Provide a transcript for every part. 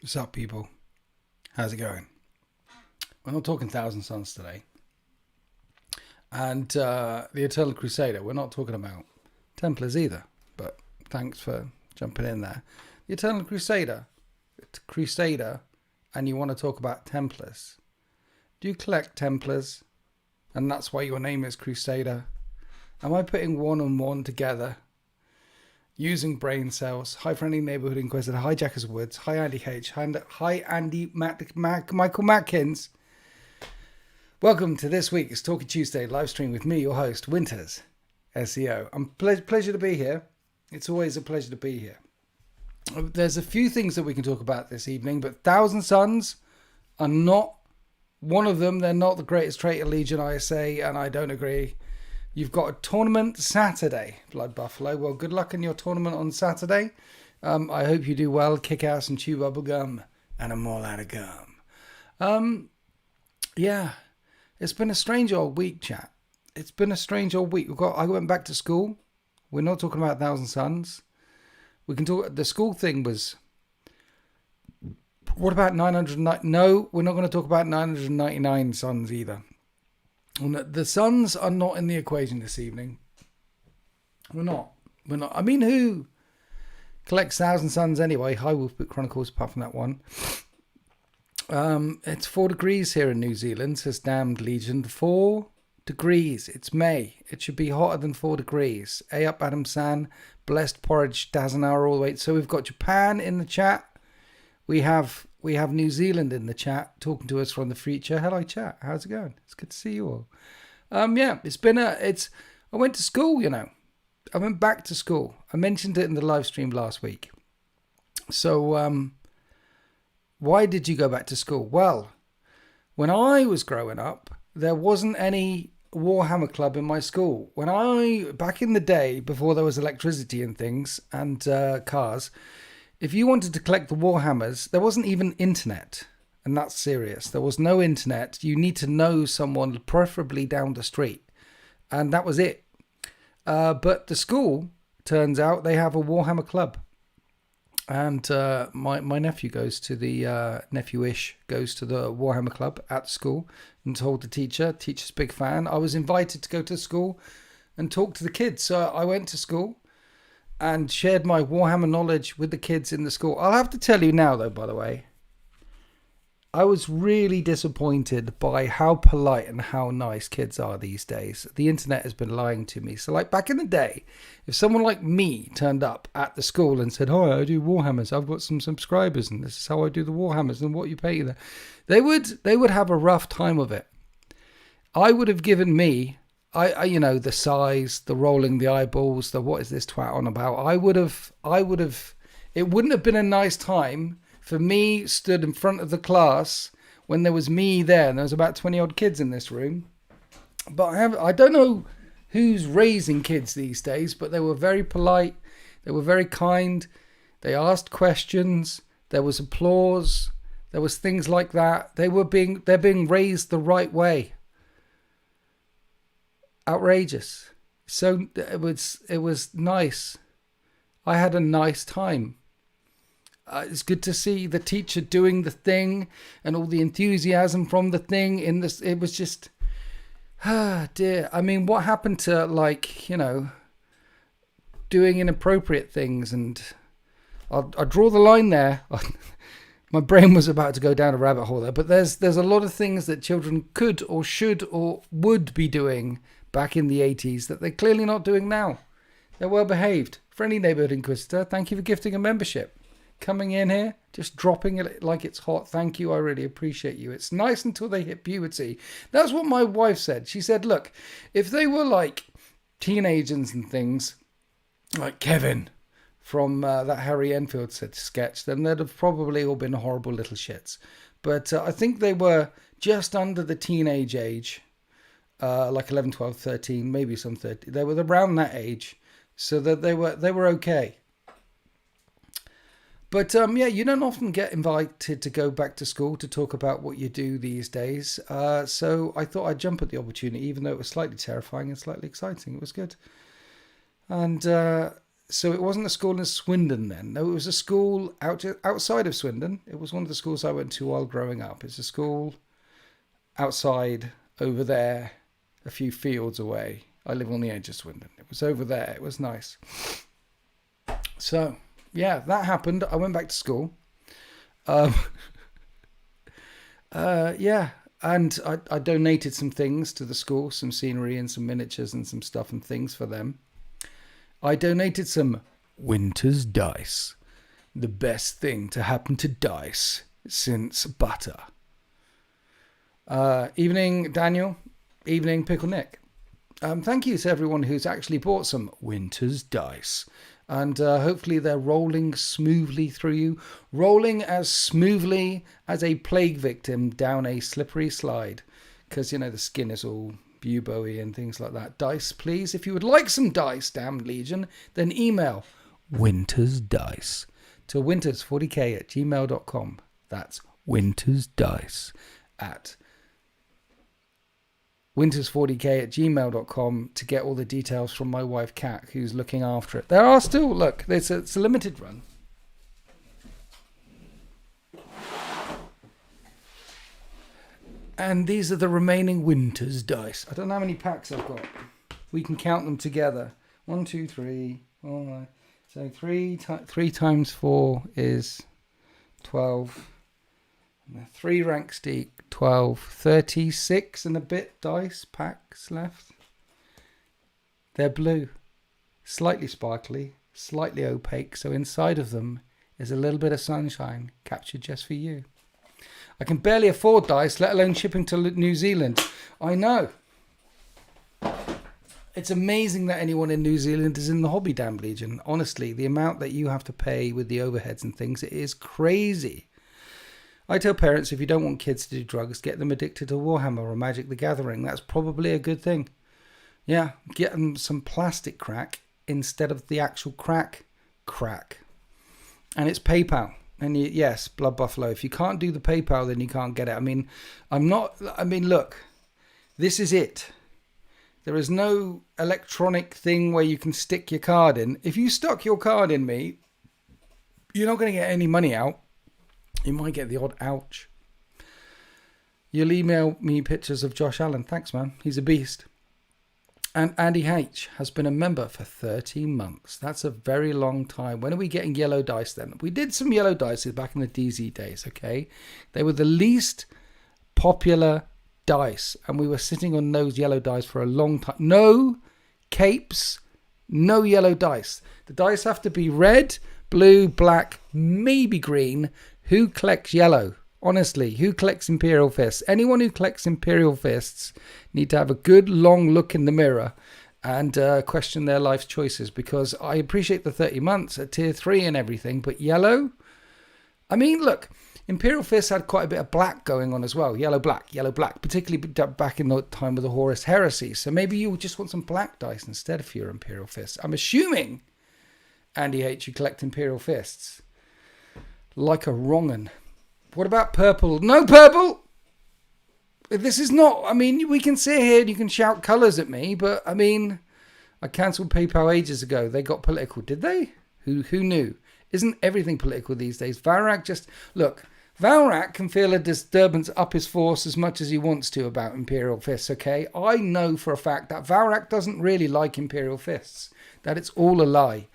What's up, people? How's it going? We're not talking Thousand Sons today. And the Eternal Crusader, we're not talking about Templars either. But thanks for jumping in there. The Eternal Crusader, and you want to talk about Templars. Do you collect Templars? And that's why your name is Crusader? Am I putting one and one together? Using brain cells. Hi, friendly neighborhood inquisitor. Hi, Jackers Woods. Hi, Andy H. Hi, Andy Michael Matkins. Welcome to this week's Talkie Tuesday live stream with me, your host, Winters SEO. Pleasure to be here. It's always a pleasure to be here. There's a few things that we can talk about this evening, but Thousand Sons are not one of them. They're not the greatest traitor legion, I say, and I don't agree. You've got a tournament Saturday, Blood Buffalo. Well, good luck in your tournament on Saturday. I hope you do well, kick ass and chew bubble gum, and I'm all out of gum. Yeah, it's been a strange old week, chat. It's been a strange old week. I went back to school. We're not talking about Thousand Sons. We can talk. The school thing was. What about 909? No, we're not going to talk about 999 sons either. The sons are not in the equation this evening. We're not. I mean, who collects Thousand Sons anyway? Hi, Wolfbook Chronicles, apart from that one. It's 4 degrees here in New Zealand, says Damned Legion. 4 degrees. It's May. It should be hotter than 4 degrees. A up, Adam San. Blessed Porridge, Dazenhour all the way. So we've got Japan in the chat. We have New Zealand in the chat talking to us from the future. Hello, chat. How's it going? It's good to see you all. Yeah, I went to school, I went back to school. I mentioned it in the live stream last week. So, why did you go back to school? Well, when I was growing up, there wasn't any Warhammer club in my school. Back in the day, before there was electricity and things and cars, if you wanted to collect the Warhammers, there wasn't even internet. And that's serious. There was no internet. You need to know someone, preferably down the street. And that was it. But the school, turns out, they have a Warhammer club. And my nephew goes to the, nephew-ish, goes to the Warhammer club at school and told the teacher's big fan. I was invited to go to school and talk to the kids. So I went to school and shared my Warhammer knowledge with the kids in the school. I'll have to tell you now, though, by the way, I was really disappointed by how polite and how nice kids are these days. The internet has been lying to me. So, like back in the day, if someone like me turned up at the school and said, "Hi, I do Warhammers. I've got some subscribers, and this is how I do the Warhammers, and what you pay there," they would have a rough time of it. I would have given me, the size, the rolling the eyeballs, the what is this twat on about? I would have. It wouldn't have been a nice time for me stood in front of the class when there was me there, and there was about 20 odd kids in this room. But I don't know who's raising kids these days, but they were very polite. They were very kind. They asked questions. There was applause. There was things like that. They're being raised the right way. Outrageous. So it was nice. I had a nice time. It's good to see the teacher doing the thing and all the enthusiasm from the thing in this. It was just, dear. I mean, what happened to doing inappropriate things? And I'll draw the line there. My brain was about to go down a rabbit hole there, but there's a lot of things that children could or should or would be doing back in the 80s that they're clearly not doing now. They're well behaved. Friendly neighborhood inquisitor, thank you for gifting a membership. Coming in here, just dropping it like it's hot. Thank you. I really appreciate you. It's nice until they hit puberty. That's what my wife said. She said, look, if they were like teenagers and things, like Kevin from that Harry Enfield sketch, then they'd have probably all been horrible little shits. But I think they were just under the teenage age, like 11, 12, 13, maybe some 30. They were around that age, so that they were okay. But you don't often get invited to go back to school to talk about what you do these days. So I thought I'd jump at the opportunity, even though it was slightly terrifying and slightly exciting. It was good. And So it wasn't a school in Swindon then. No, it was a school outside of Swindon. It was one of the schools I went to while growing up. It's a school outside over there, a few fields away. I live on the edge of Swindon. It was over there. It was nice. So, yeah, that happened. I went back to school. Yeah, and I donated some things to the school, some scenery and some miniatures and some stuff and things for them. I donated some Winter's Dice. The best thing to happen to dice since butter. Evening, Daniel. Evening, Pickle Nick. Thank you to everyone who's actually bought some Winter's Dice. And hopefully they're rolling smoothly through you. Rolling as smoothly as a plague victim down a slippery slide. Because, you know, the skin is all buboey and things like that. Dice, please. If you would like some dice, Damned Legion, then email Winter's Dice to winters40k@gmail.com. That's Winter's Dice at winters40k@gmail.com to get all the details from my wife Kat, who's looking after it. There are still, look, it's a limited run. And these are the remaining Winter's Dice. I don't know how many packs I've got. We can count them together. 1, 2, 3. Oh, so 3 times 4 is 12. 3 rank steak, 12, 36 and a bit dice packs left. They're blue, slightly sparkly, slightly opaque, so inside of them is a little bit of sunshine captured just for you. I can barely afford dice, let alone shipping to New Zealand. I know. It's amazing that anyone in New Zealand is in the hobby, Damned Legion. Honestly, the amount that you have to pay with the overheads and things, it is crazy. I tell parents, if you don't want kids to do drugs, get them addicted to Warhammer or Magic the Gathering. That's probably a good thing. Yeah, get them some plastic crack instead of the actual crack. And it's PayPal. And yes, Blood Buffalo. If you can't do the PayPal, then you can't get it. I mean, look, this is it. There is no electronic thing where you can stick your card in. If you stuck your card in me, you're not going to get any money out. You might get the odd ouch. You'll email me pictures of Josh Allen. Thanks, man. He's a beast. And Andy H has been a member for 30 months. That's a very long time. When are we getting yellow dice then? We did some yellow dice back in the DZ days, okay? They were the least popular dice. And we were sitting on those yellow dice for a long time. No capes, no yellow dice. The dice have to be red, blue, black, maybe green. Who collects yellow? Honestly, who collects Imperial Fists? Anyone who collects Imperial Fists need to have a good long look in the mirror and question their life choices, because I appreciate the 30 months at tier 3 and everything, but yellow? I mean, look, Imperial Fists had quite a bit of black going on as well. Yellow, black, particularly back in the time with the Horus Heresy. So maybe you just want some black dice instead of your Imperial Fists. I'm assuming, Andy H, you collect Imperial Fists. Like a wrong'un. What about purple? No purple! This is not... I mean, we can sit here and you can shout colours at me, but, I mean, I cancelled PayPal ages ago. They got political. Did they? Who knew? Isn't everything political these days? Valrak just... Look, Valrak can feel a disturbance up his force as much as he wants to about Imperial Fists, okay? I know for a fact that Valrak doesn't really like Imperial Fists. That it's all a lie.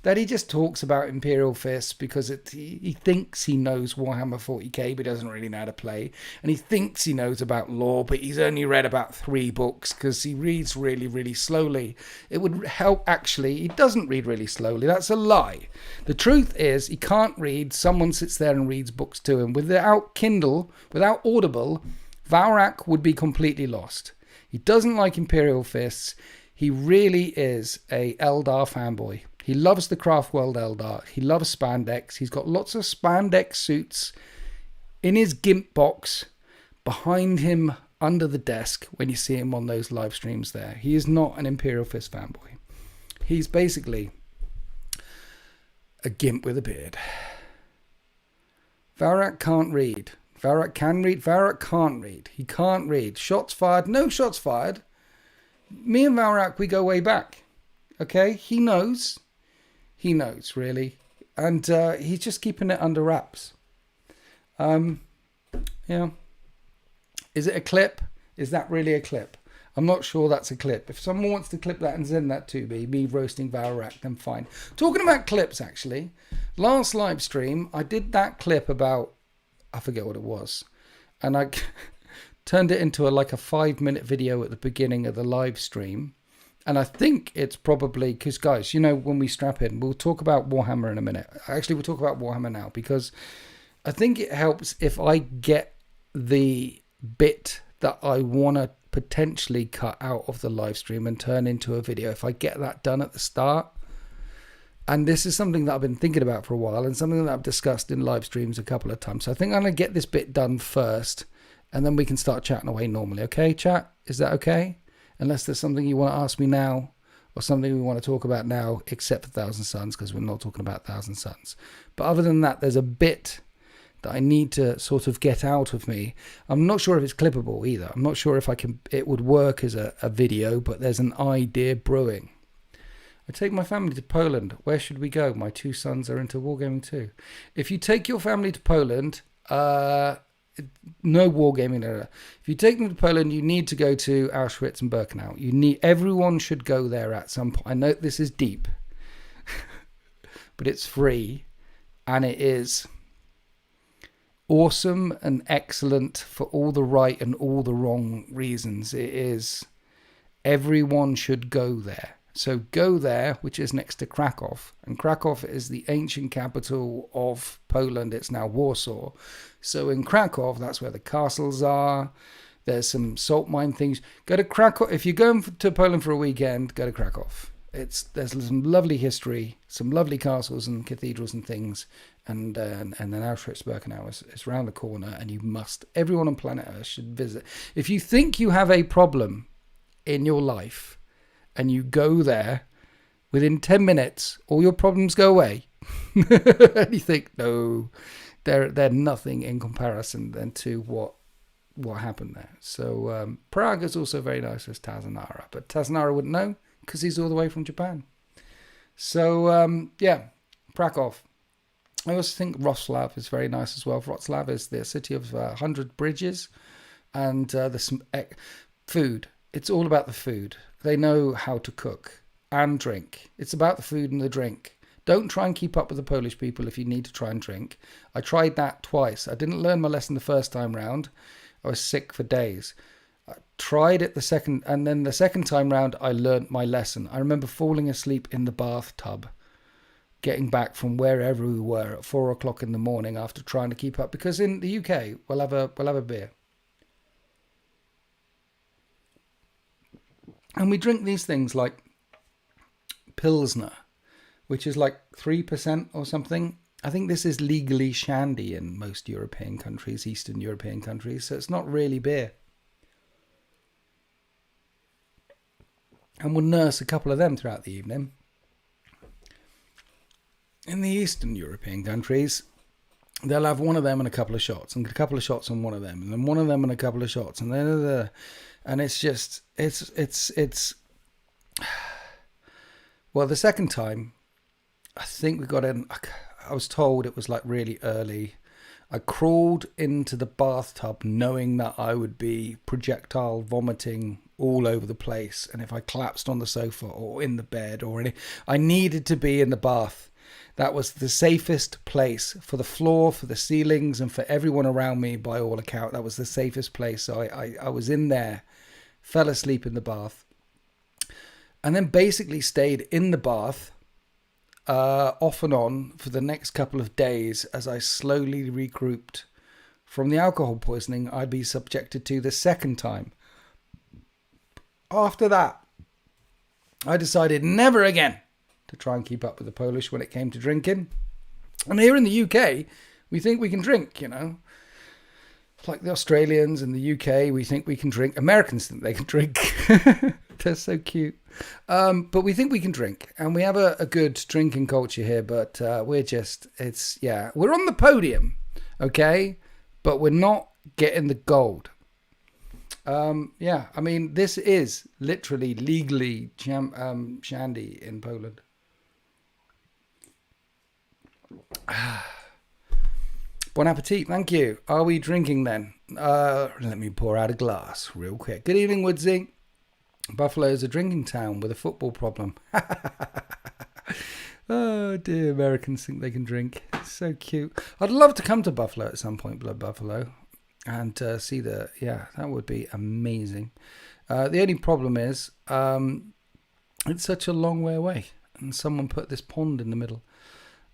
That he just talks about Imperial Fists because he thinks he knows Warhammer 40k, but doesn't really know how to play. And he thinks he knows about lore, but he's only read about 3 books because he reads really, really slowly. It would help, actually. He doesn't read really slowly. That's a lie. The truth is, he can't read. Someone sits there and reads books to him. Without Kindle, without Audible, Valrak would be completely lost. He doesn't like Imperial Fists. He really is a Eldar fanboy. He loves the Craft World Eldar. He loves spandex. He's got lots of spandex suits in his GIMP box behind him under the desk when you see him on those live streams there. He is not an Imperial Fist fanboy. He's basically a GIMP with a beard. Valrak can't read. Valrak can read. Valrak can't read. He can't read. Shots fired. No shots fired. Me and Valrak, we go way back. Okay? He knows. he knows, really. And he's just keeping it under wraps. Yeah. Is it a clip? Is that really a clip? I'm not sure that's a clip. If someone wants to clip that and send that to me roasting Valrak, then fine. Talking about clips, actually, last live stream, I did that clip about, I forget what it was, and I turned it into like a 5-minute video at the beginning of the live stream. And I think it's probably, because guys, you know, when we strap in, we'll talk about Warhammer in a minute. Actually, we'll talk about Warhammer now, because I think it helps if I get the bit that I want to potentially cut out of the live stream and turn into a video, if I get that done at the start. And this is something that I've been thinking about for a while, and something that I've discussed in live streams a couple of times. So I think I'm going to get this bit done first, and then we can start chatting away normally. Okay, chat? Is that okay? Unless there's something you want to ask me now, or something we want to talk about now, except for Thousand Suns, because we're not talking about Thousand Suns. But other than that, there's a bit that I need to sort of get out of me. I'm not sure if it's clippable either. I'm not sure if it would work as a video, but there's an idea brewing. I take my family to Poland. Where should we go? My 2 sons are into wargaming too. If you take your family to Poland, no wargaming there. If you take them to Poland, you need to go to Auschwitz and Birkenau. Everyone should go there at some point. I know this is deep, but it's free, and it is awesome and excellent for all the right and all the wrong reasons. It is, everyone should go there. So go there, which is next to Krakow. And Krakow is the ancient capital of Poland. It's now Warsaw. So in Krakow, that's where the castles are. There's some salt mine things. Go to Krakow. If you're going to Poland for a weekend, go to Krakow. There's some lovely history, some lovely castles and cathedrals and things. And then Auschwitz-Birkenau is around the corner, and everyone on planet Earth should visit. If you think you have a problem in your life and you go there, within 10 minutes, all your problems go away. And you think, no, they're nothing in comparison then to what happened there. So Prague is also very nice as Tazanara, but Tazanara wouldn't know because he's all the way from Japan. So yeah, Krakow. I also think Wrocław is very nice as well. Wrocław is the city of 100 bridges, and there's some food. It's all about the food. They know how to cook and drink. It's about the food and the drink. Don't try and keep up with the Polish people if you need to try and drink. I tried that twice. I didn't learn my lesson the first time round. I was sick for days. I tried it the second time round, I learned my lesson. I remember falling asleep in the bathtub, getting back from wherever we were at 4 o'clock in the morning after trying to keep up. Because in the UK, we'll have a beer. And we drink these things like Pilsner, which is like 3% or something. I think this is legally shandy in most European countries, Eastern European countries. So it's not really beer. And we'll nurse a couple of them throughout the evening. In the Eastern European countries, they'll have one of them and a couple of shots, and a couple of shots on one of them, and then one of them and a couple of shots, and then and it's just it's well, the second time I think we got in, I was told it was like really early. I crawled into the bathtub knowing that I would be projectile vomiting all over the place, and if I collapsed on the sofa or in the bed or anything, I needed to be in the bath. That was the safest place for the floor, for the ceilings, and for everyone around me, by all account. That was the safest place. So I was in there, fell asleep in the bath, and then basically stayed in the bath off and on for the next couple of days as I slowly regrouped from the alcohol poisoning I'd be subjected to the second time. After that, I decided never again to try and keep up with the Polish when it came to drinking. And here in the UK, we think we can drink, you know. Like the Australians in the UK, we think we can drink. Americans think they can drink. They're so cute. But we think we can drink. And we have a good drinking culture here, but we're on the podium, okay? But we're not getting the gold. I mean, this is literally legally shandy in Poland. Bon appetit, thank you. Are we drinking then? Let me pour out a glass real quick. Good evening, Woodsy. Buffalo is a drinking town with a football problem. Oh dear, Americans think they can drink. It's so cute. I'd love to come to Buffalo at some point, Blood Buffalo, and see that would be amazing. The only problem is it's such a long way away, and someone put this pond in the middle.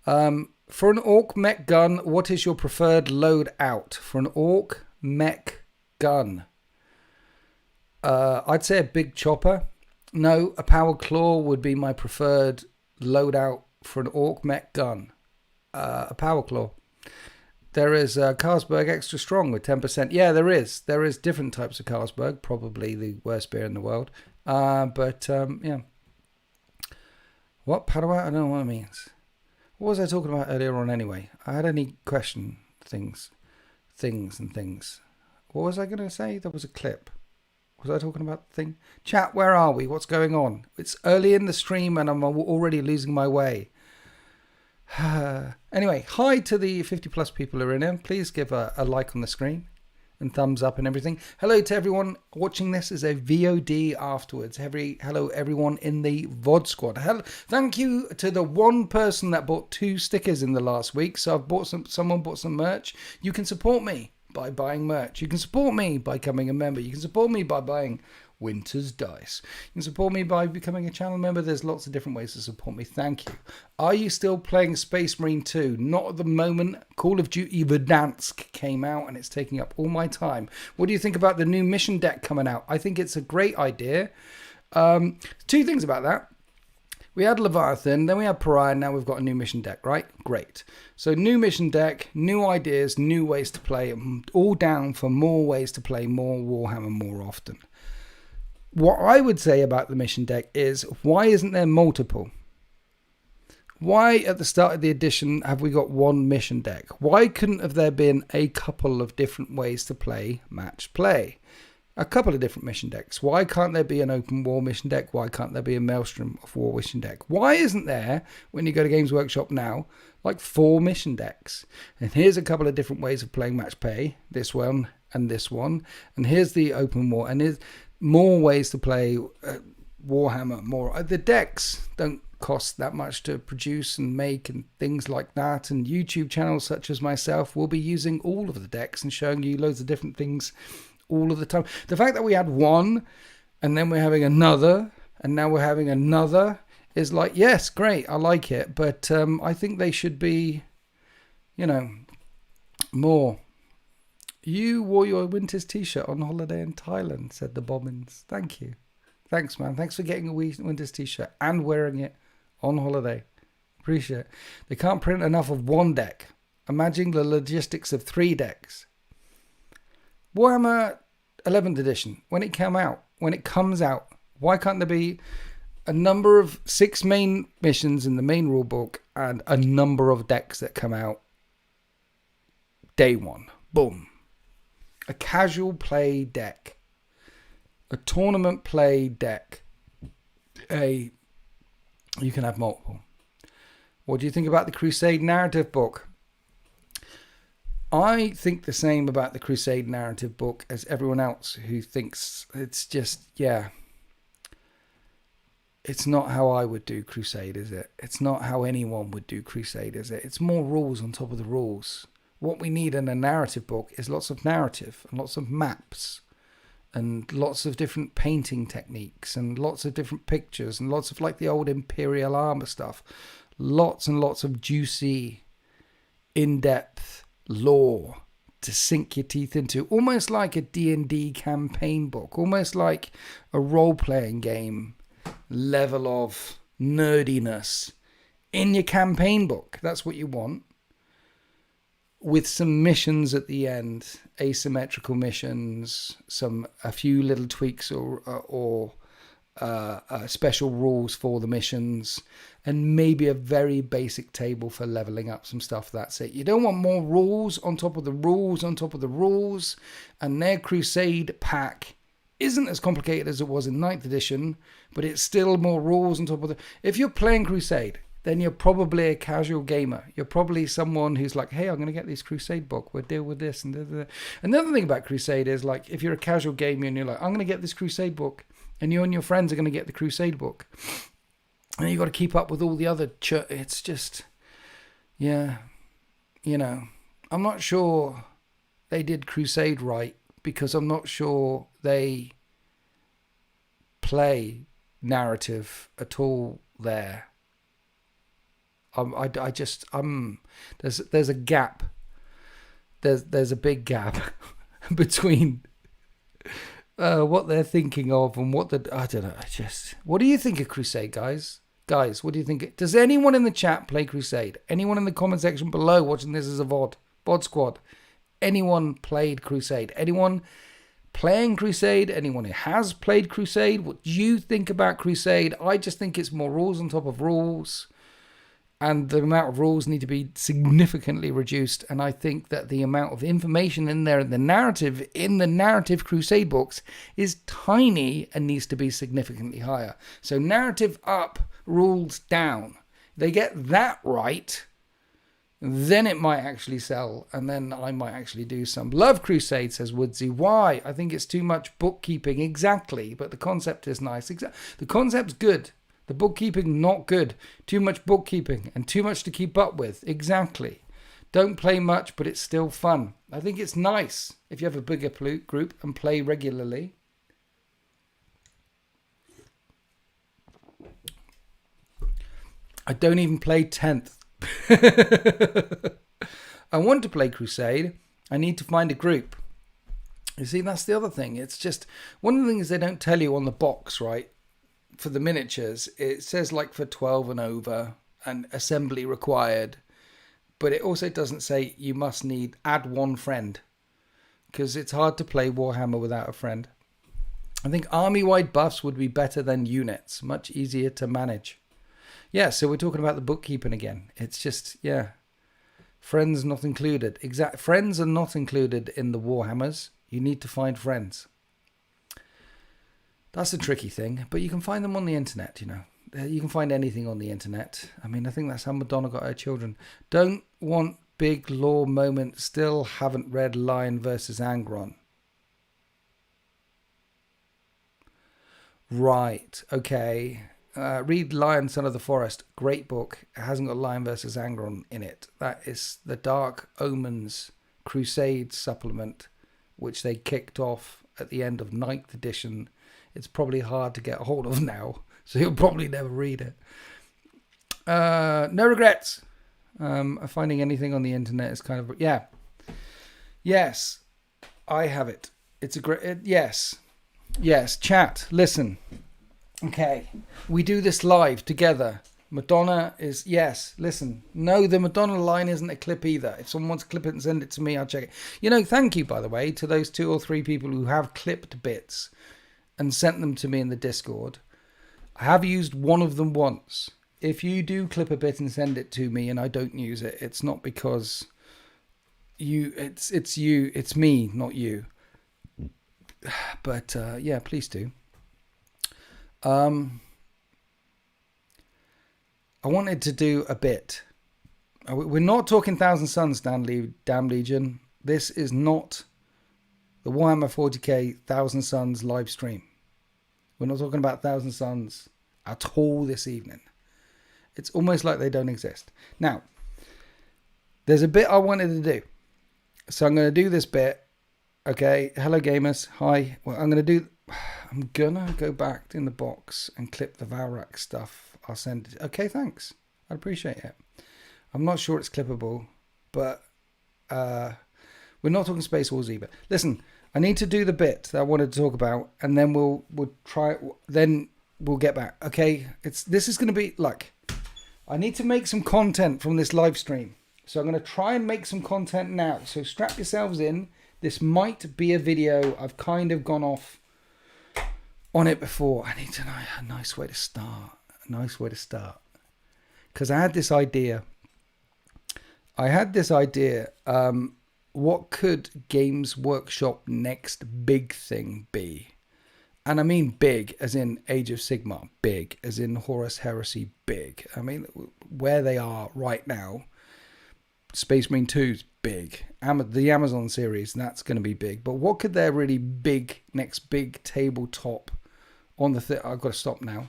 For an orc mech gun, what is your preferred load out? For an orc mech gun, I'd say a big chopper. No, a power claw would be my preferred loadout for an orc mech gun. A power claw. There is Carlsberg Extra Strong with 10%. Yeah, there is. There is different types of Carlsberg. Probably the worst beer in the world. Yeah. What? Padua? I don't know what it means. What was I talking about earlier on anyway? I had any question things. What was I going to say? There was a clip. Was I talking about the thing? Chat, where are we? What's going on? It's early in the stream and I'm already losing my way. Anyway, hi to the 50 plus people who are in here. Please give a like on the screen and thumbs up and everything. Hello to everyone watching this as a VOD afterwards. Hello everyone in the VOD squad. Thank you to the one person that bought 2 stickers in the last week. So I've bought someone bought some merch. You can support me by buying merch. You can support me by becoming a member. You can support me by buying Winter's Dice. You can support me by becoming a channel member. There's lots of different ways to support me. Thank you. Are you still playing Space Marine 2? Not at the moment. Call of Duty Verdansk came out and it's taking up all my time. What do you think about the new mission deck coming out? I think it's a great idea. 2 things about that. We had Leviathan, then we had Pariah, now we've got a new mission deck, right? Great. So new mission deck, new ideas, new ways to play, all down for more ways to play more Warhammer more often. What I would say about the mission deck is, why isn't there multiple? Why at the start of the edition have we got 1 mission deck? Why couldn't have there been a couple of different ways to play match play? A couple of different mission decks. Why can't there be an open war mission deck? Why can't there be a Maelstrom of war mission deck? Why isn't there, when you go to Games Workshop now, like 4 mission decks? And here's a couple of different ways of playing match play. This one and this one. And here's the open war. And here's more ways to play Warhammer. More. The decks don't cost that much to produce and make and things like that. And YouTube channels such as myself will be using all of the decks and showing you loads of different things all of the time. The fact that we had 1 and then we're having another and now we're having another is like, yes, great, I like it, but I think they should be, more. You wore your Winter's t-shirt on holiday in Thailand, said the Bobbins. Thank you. Thanks, man. Thanks for getting a Winter's t-shirt and wearing it on holiday. Appreciate it. They can't print enough of 1 deck. Imagine the logistics of 3 decks. Warhammer 11th edition, when it comes out, why can't there be a number of 6 main missions in the main rulebook and a number of decks that come out day 1? Boom. A casual play deck. A tournament play deck. You can have multiple. What do you think about the Crusade narrative book? I think the same about the Crusade narrative book as everyone else who thinks it's just, it's not how I would do Crusade, is it? It's not how anyone would do Crusade, is it? It's more rules on top of the rules. What we need in a narrative book is lots of narrative and lots of maps and lots of different painting techniques and lots of different pictures and lots of like the old Imperial armor stuff. Lots and lots of juicy, in-depth lore to sink your teeth into, almost like a D&D campaign book, almost like a role-playing game level of nerdiness in your campaign book. That's what you want, with some missions at the end, asymmetrical missions, a few little tweaks or special rules for the missions, and maybe a very basic table for leveling up some stuff. That's it. You don't want more rules on top of the rules on top of the rules. And their Crusade pack isn't as complicated as it was in 9th edition, but it's still more rules on top of the... If you're playing Crusade, then you're probably a casual gamer. You're probably someone who's like, hey, I'm going to get this Crusade book. We'll deal with this. And another thing about Crusade is, like, if you're a casual gamer and you're like, I'm going to get this Crusade book, and you and your friends are going to get the Crusade book, and you've got to keep up with all the other it's just, yeah, you know, I'm not sure they did Crusade right, because I'm not sure they play narrative at all there. There's a gap. There's a big gap between what they're thinking of and what I don't know. What do you think of Crusade, guys? Guys, what do you think? Does anyone in the chat play Crusade? Anyone in the comment section below watching this as a VOD squad? Anyone played Crusade? Anyone playing Crusade? Anyone who has played Crusade? What do you think about Crusade? I just think it's more rules on top of rules, and the amount of rules need to be significantly reduced. And I think that the amount of information in there, in the narrative Crusade books, is tiny and needs to be significantly higher. So narrative up, rules down. They get that right, then it might actually sell, and then I might actually do some. Love Crusade, says Woodsy. Why? I think it's too much bookkeeping. Exactly, but the concept is nice. The concept's good. The bookkeeping, not good. Too much bookkeeping and too much to keep up with. Exactly. Don't play much, but it's still fun. I think it's nice if you have a bigger group and play regularly. I don't even play 10th. I want to play Crusade. I need to find a group. You see, that's the other thing. It's just, one of the things they don't tell you on the box, right? For the miniatures, it says like for 12 and over and assembly required, but it also doesn't say you must add one friend, because it's hard to play Warhammer without a friend. I think army-wide buffs would be better than units, much easier to manage. Yeah, so we're talking about the bookkeeping again. It's just, yeah, friends not included. Friends are not included in the Warhammers. You need to find friends. That's a tricky thing, but you can find them on the internet, you know. You can find anything on the internet. I mean, I think that's how Madonna got her children. Don't want big lore moment. Still haven't read Lion versus Angron. Right, okay. Read Lion, Son of the Forest. Great book. It hasn't got Lion versus Angron in it. That is the Dark Omens Crusade supplement, which they kicked off at the end of 9th edition. It's probably hard to get a hold of now, so you'll probably never read it. No regrets. Finding anything on the internet is kind of... Yeah. Yes. I have it. It's a great... Yes. Yes. Chat. Listen. Okay. We do this live together. Madonna is... Yes. Listen. No, the Madonna line isn't a clip either. If someone wants to clip it and send it to me, I'll check it. You know, thank you, by the way, to those 2 or 3 people who have clipped bits and sent them to me in the Discord. I have used one of them once. If you do clip a bit and send it to me and I don't use it, it's not because it's you, it's me, not you. But yeah, please do. I wanted to do a bit. We're not talking Thousand Suns, Damn Legion. This is not the Warhammer 40k Thousand Suns live stream. We're not talking about Thousand Suns at all this evening. It's almost like they don't exist. Now, there's a bit I wanted to do. So I'm going to do this bit. Okay, hello gamers. Hi. Well, I'm going to go back in the box and clip the Valrak stuff. I'll send it. Okay, thanks. I'd appreciate it. I'm not sure it's clippable, but we're not talking Space Wars either. Listen, I need to do the bit that I wanted to talk about, and then we'll try. Then we'll get back. Okay, this is going to be like, I need to make some content from this live stream, so I'm going to try and make some content now. So strap yourselves in. This might be a video. I've kind of gone off on it before. I need to know a nice way to start. Because I had this idea. What could Games Workshop next big thing be? And I mean big, as in Age of Sigmar, big, as in Horus Heresy, big. I mean, where they are right now, Space Marine 2's big. The Amazon series, that's going to be big. But what could their really big, next big tabletop on the I've got to stop now.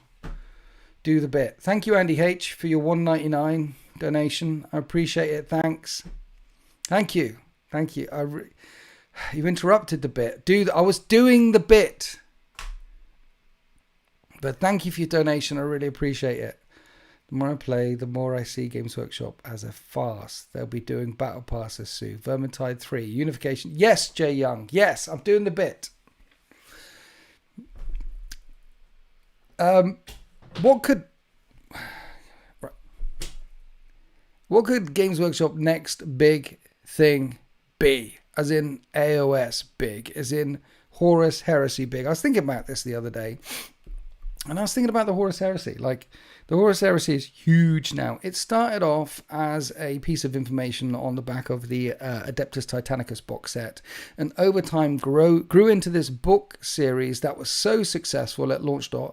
Do the bit. Thank you, Andy H, for your $1.99 donation. I appreciate it. Thanks. Thank you. Thank you. You interrupted the bit. I was doing the bit. But thank you for your donation. I really appreciate it. The more I play, the more I see Games Workshop as a farce. They'll be doing battle passes soon. Vermintide 3, Unification. Yes, Jay Young. Yes, I'm doing the bit. What could Games Workshop next big thing be? As in AOS big, as in Horus Heresy big. I was thinking about this the other day. And I was thinking about the Horus Heresy. Like, the Horus Heresy is huge now. It started off as a piece of information on the back of the Adeptus Titanicus box set. And over time grew into this book series that was so successful. It launched a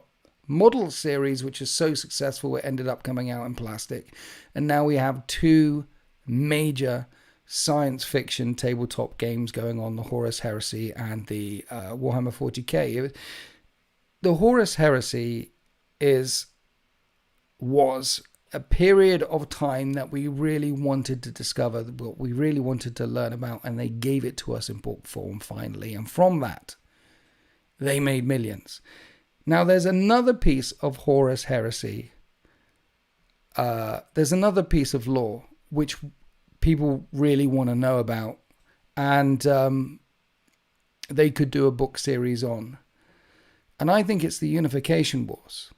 model series, which is so successful, it ended up coming out in plastic. And now we have two major science fiction tabletop games going on, the Horus Heresy and the Warhammer 40k. The Horus Heresy was a period of time that we really wanted to discover, what we really wanted to learn about, and they gave it to us in book form finally. And from that, they made millions. Now, there's another piece of Horus Heresy. There's another piece of lore which people really want to know about, and they could do a book series on. And I think it's the Unification Wars.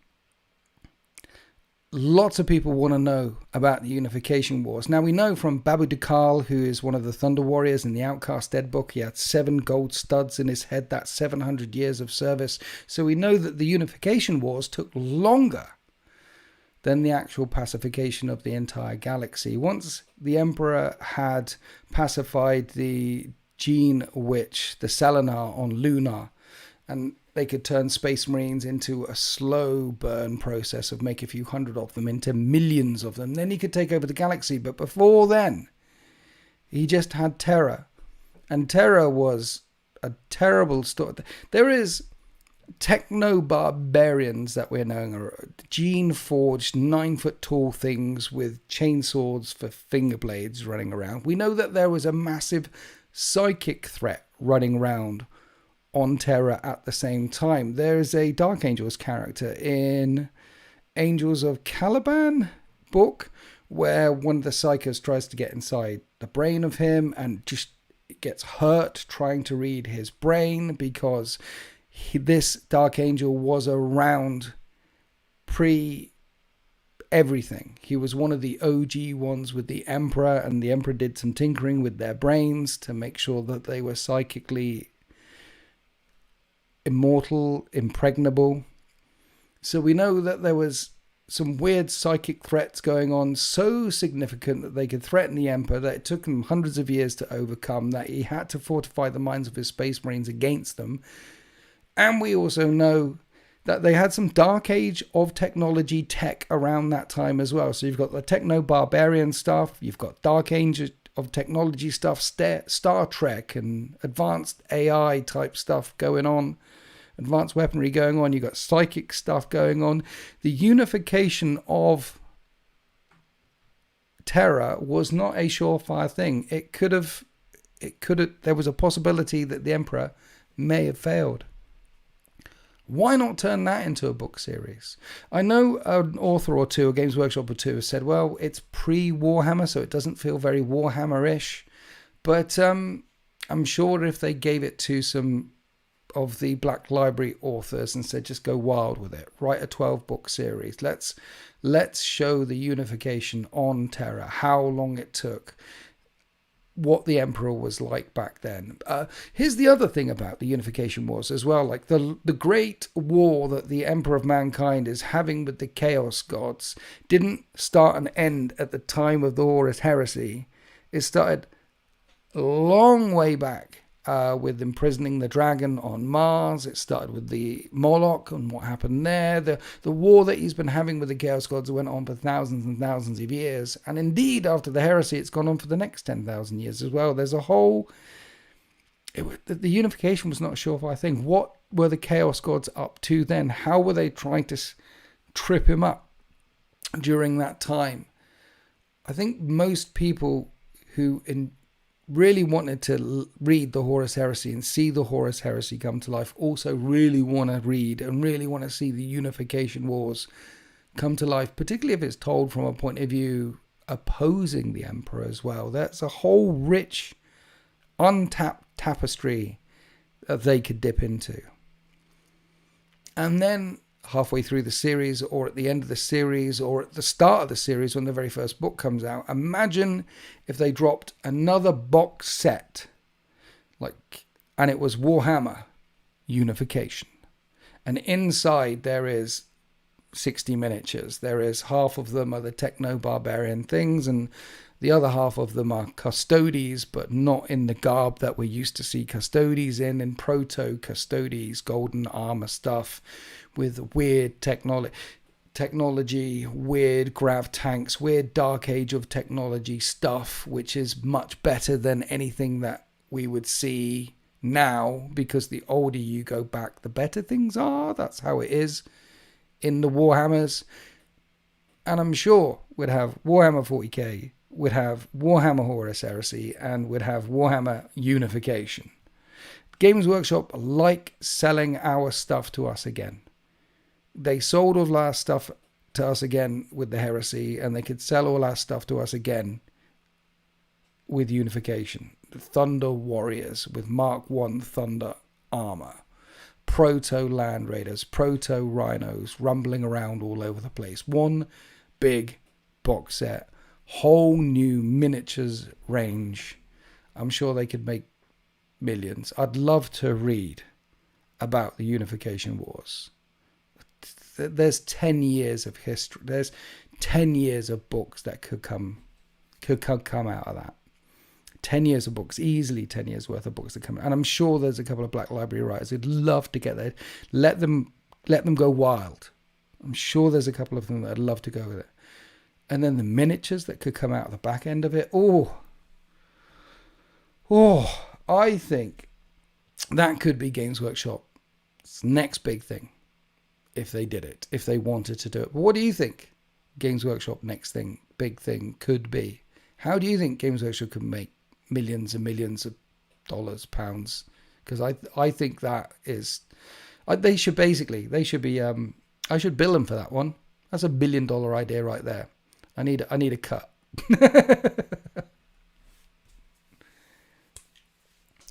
Lots of people want to know about the Unification Wars. Now, we know from Babu Dukal, who is one of the Thunder Warriors in the Outcast Dead book, he had 7 gold studs in his head. That's 700 years of service. So we know that the Unification Wars took longer than the actual pacification of the entire galaxy. Once the Emperor had pacified the Gene Witch, the Selenar on Lunar, and they could turn Space Marines into a slow burn process of make a few hundred of them into millions of them. Then he could take over the galaxy. But before then, he just had Terra. And Terra was a terrible story. There is techno-barbarians that we're knowing are gene-forged, 9-foot tall things with chainswords for finger blades running around. We know that there was a massive psychic threat running around on Terra at the same time. There is a Dark Angels character in Angels of Caliban book where one of the psychos tries to get inside the brain of him and just gets hurt trying to read his brain, because this Dark Angel was around pre-everything. He was one of the OG ones with the Emperor, and the Emperor did some tinkering with their brains to make sure that they were psychically immortal, impregnable. So we know that there was some weird psychic threats going on, so significant that they could threaten the Emperor, that it took him hundreds of years to overcome, that he had to fortify the minds of his Space Marines against them. And we also know that they had some Dark Age of technology tech around that time as well. So you've got the techno-barbarian stuff, you've got Dark Age of technology stuff, Star Trek and advanced AI type stuff going on, advanced weaponry going on, you've got psychic stuff going on. The unification of Terra was not a surefire thing. There was a possibility that the Emperor may have failed. Why not turn that into a book series? I know an author or two, a Games Workshop or two, has said, well, it's pre-Warhammer, so it doesn't feel very Warhammer-ish. But I'm sure if they gave it to some of the Black Library authors and said, just go wild with it, write a 12-book series. Let's show the unification on Terra, how long it took, what the Emperor was like back then. Here's the other thing about the Unification Wars as well. Like the great war that the Emperor of Mankind is having with the Chaos Gods didn't start and end at the time of the Horus Heresy. It started a long way back with imprisoning the dragon on Mars. It started with the Moloch and what happened there. The war that he's been having with the Chaos Gods went on for thousands and thousands of years. And indeed, after the heresy, it's gone on for the next 10,000 years as well. There's a whole... the unification was not a surefire thing. What were the Chaos Gods up to then? How were they trying to trip him up during that time? I think most people who really wanted to read the Horus Heresy and see the Horus Heresy come to life also really want to read and really want to see the unification wars come to life, particularly if it's told from a point of view opposing the Emperor as well. That's a whole rich, untapped tapestry that they could dip into. And then halfway through the series, or at the end of the series, or at the start of the series when the very first book comes out, imagine if they dropped another box set, and it was Warhammer Unification, and inside there is 60 miniatures. There is half of them are the techno-barbarian things, and the other half of them are Custodes, but not in the garb that we used to see Custodes in proto-Custodes, golden armor stuff with weird technology, weird grav tanks, weird dark age of technology stuff, which is much better than anything that we would see now, because the older you go back, the better things are. That's how it is in the Warhammers. And I'm sure we'd have Warhammer 40k, would have Warhammer Horus Heresy, and would have Warhammer Unification. Games Workshop like selling our stuff to us again. They sold all our stuff to us again with the Heresy, and they could sell all our stuff to us again with Unification. The Thunder Warriors with Mark I Thunder armor. Proto Land Raiders, Proto Rhinos rumbling around all over the place. One big box set. Whole new miniatures range. I'm sure they could make millions. I'd love to read about the Unification Wars. There's 10 years of history. There's 10 years of books that could come out of that. 10 years of books, easily 10 years worth of books that come out. And I'm sure there's a couple of Black Library writers who'd love to get there. Let them go wild. I'm sure there's a couple of them that'd love to go with it. And then the miniatures that could come out the back end of it. Oh, I think that could be Games Workshop's next big thing. If they did it, if they wanted to do it. But what do you think Games Workshop next big thing could be? How do you think Games Workshop could make millions and millions of dollars, pounds? Because I think that is, they should be, I should bill them for that one. That's $1 billion idea right there. I need a cut.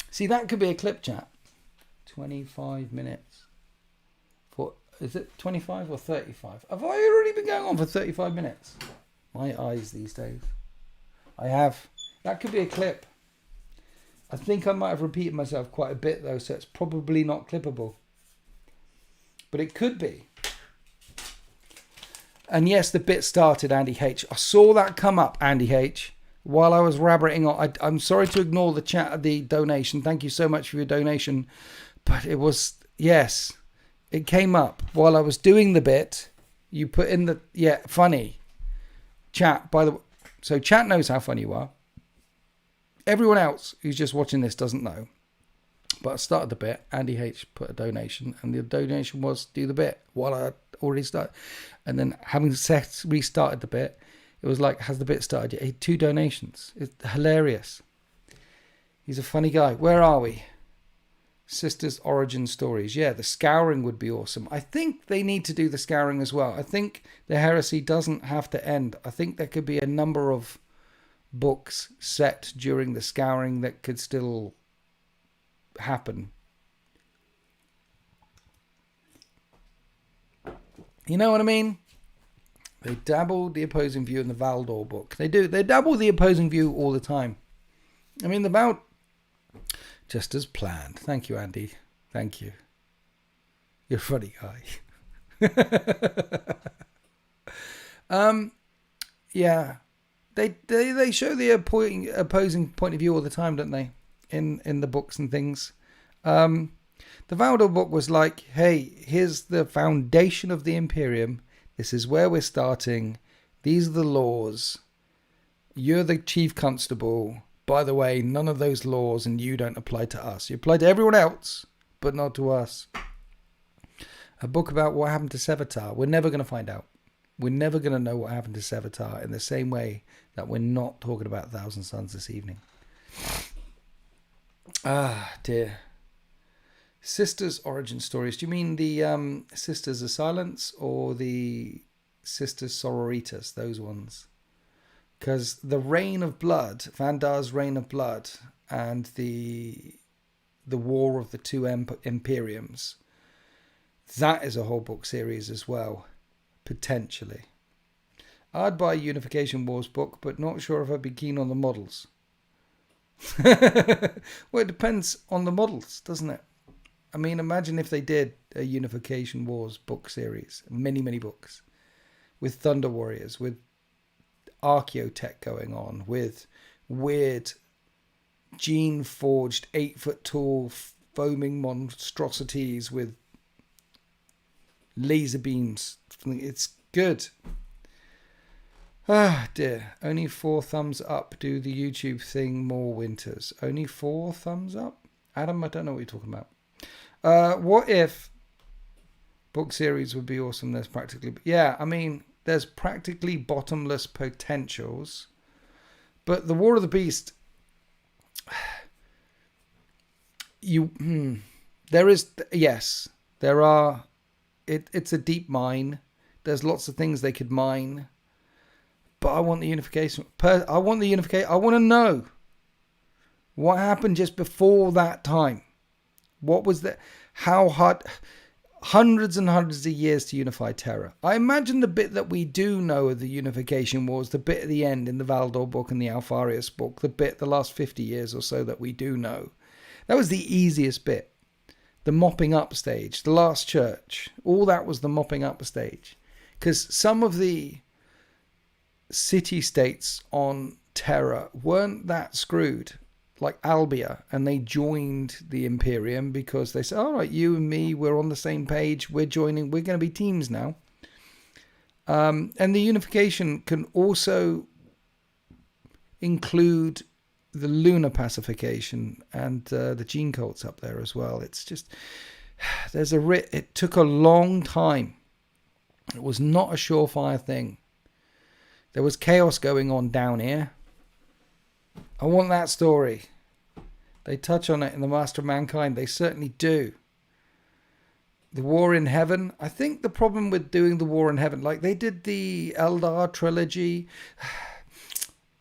See, that could be a clip, chat. 25 minutes. Is it 25 or 35? Have I already been going on for 35 minutes? My eyes these days. I have. That could be a clip. I think I might have repeated myself quite a bit though, so it's probably not clippable. But it could be. And yes, the bit started, Andy H. I saw that come up, Andy H. While I was rabbiting on. I'm sorry to ignore the chat, the donation. Thank you so much for your donation. But it was, yes, it came up while I was doing the bit. You put in the, funny. Chat, by the way. So chat knows how funny you are. Everyone else who's just watching this doesn't know. But I started the bit. Andy H put a donation. And the donation was do the bit while I already started. And then having restarted the bit, it was like, has the bit started yet? He had 2 donations. It's hilarious. He's a funny guy. Where are we? Sisters' origin stories. Yeah, the scouring would be awesome. I think they need to do the scouring as well. I think the heresy doesn't have to end. I think there could be a number of books set during the scouring that could still happen. You know what I mean? They dabbled the opposing view in the Valdor book. They do. They dabble the opposing view all the time. I mean, about just as planned. Thank you, Andy. Thank you. You're a funny guy. Yeah. They show the opposing point of view all the time, don't they? in the books and things. The Valdor book was like, hey, here's the foundation of the Imperium. This is where we're starting. These are the laws. You're the chief constable. By the way, none of those laws and you don't apply to us. You apply to everyone else, but not to us. A book about what happened to Sevatar. We're never going to find out. We're never going to know what happened to Sevatar in the same way that we're not talking about Thousand Sons this evening. Ah, dear. Sisters origin stories. Do you mean the Sisters of Silence or the Sisters Sororitas? Those ones. Because the Reign of Blood, Vandar's Reign of Blood, and the War of the Two Imperiums, that is a whole book series as well, potentially. I'd buy a Unification Wars book, but not sure if I'd be keen on the models. Well, it depends on the models, doesn't it? I mean, imagine if they did a Unification Wars book series, many, many books, with Thunder Warriors, with archaeotech going on, with weird gene-forged 8-foot tall foaming monstrosities with laser beams. It's good. Ah, dear. Only 4 thumbs up. Do the YouTube thing more winters. Only 4 thumbs up? Adam, I don't know what you're talking about. What if book series would be awesome? There's practically... Yeah, I mean, there's practically bottomless potentials. But the War of the Beast... There is... Yes, there are... It's a deep mine. There's lots of things they could mine. But I want the unification. I want to know what happened just before that time. What was that? How hard? Hundreds and hundreds of years to unify Terra. I imagine the bit that we do know of the Unification Wars, the bit at the end in the Valdor book and the Alfarius book, the last 50 years or so that we do know, that was the easiest bit. The mopping up stage, the last church, all that was the mopping up stage. Because some of the city-states on Terra weren't that screwed, like Albia, and they joined the Imperium because they said, all right, you and me, we're on the same page, we're joining, we're going to be teams now. And the unification can also include the lunar pacification and the gene cults up there as well. It's just, it took a long time. It was not a surefire thing. There was chaos going on down here. I want that story. They touch on it in The Master of Mankind. They certainly do. The War in Heaven. I think the problem with doing the War in Heaven, like they did the Eldar trilogy.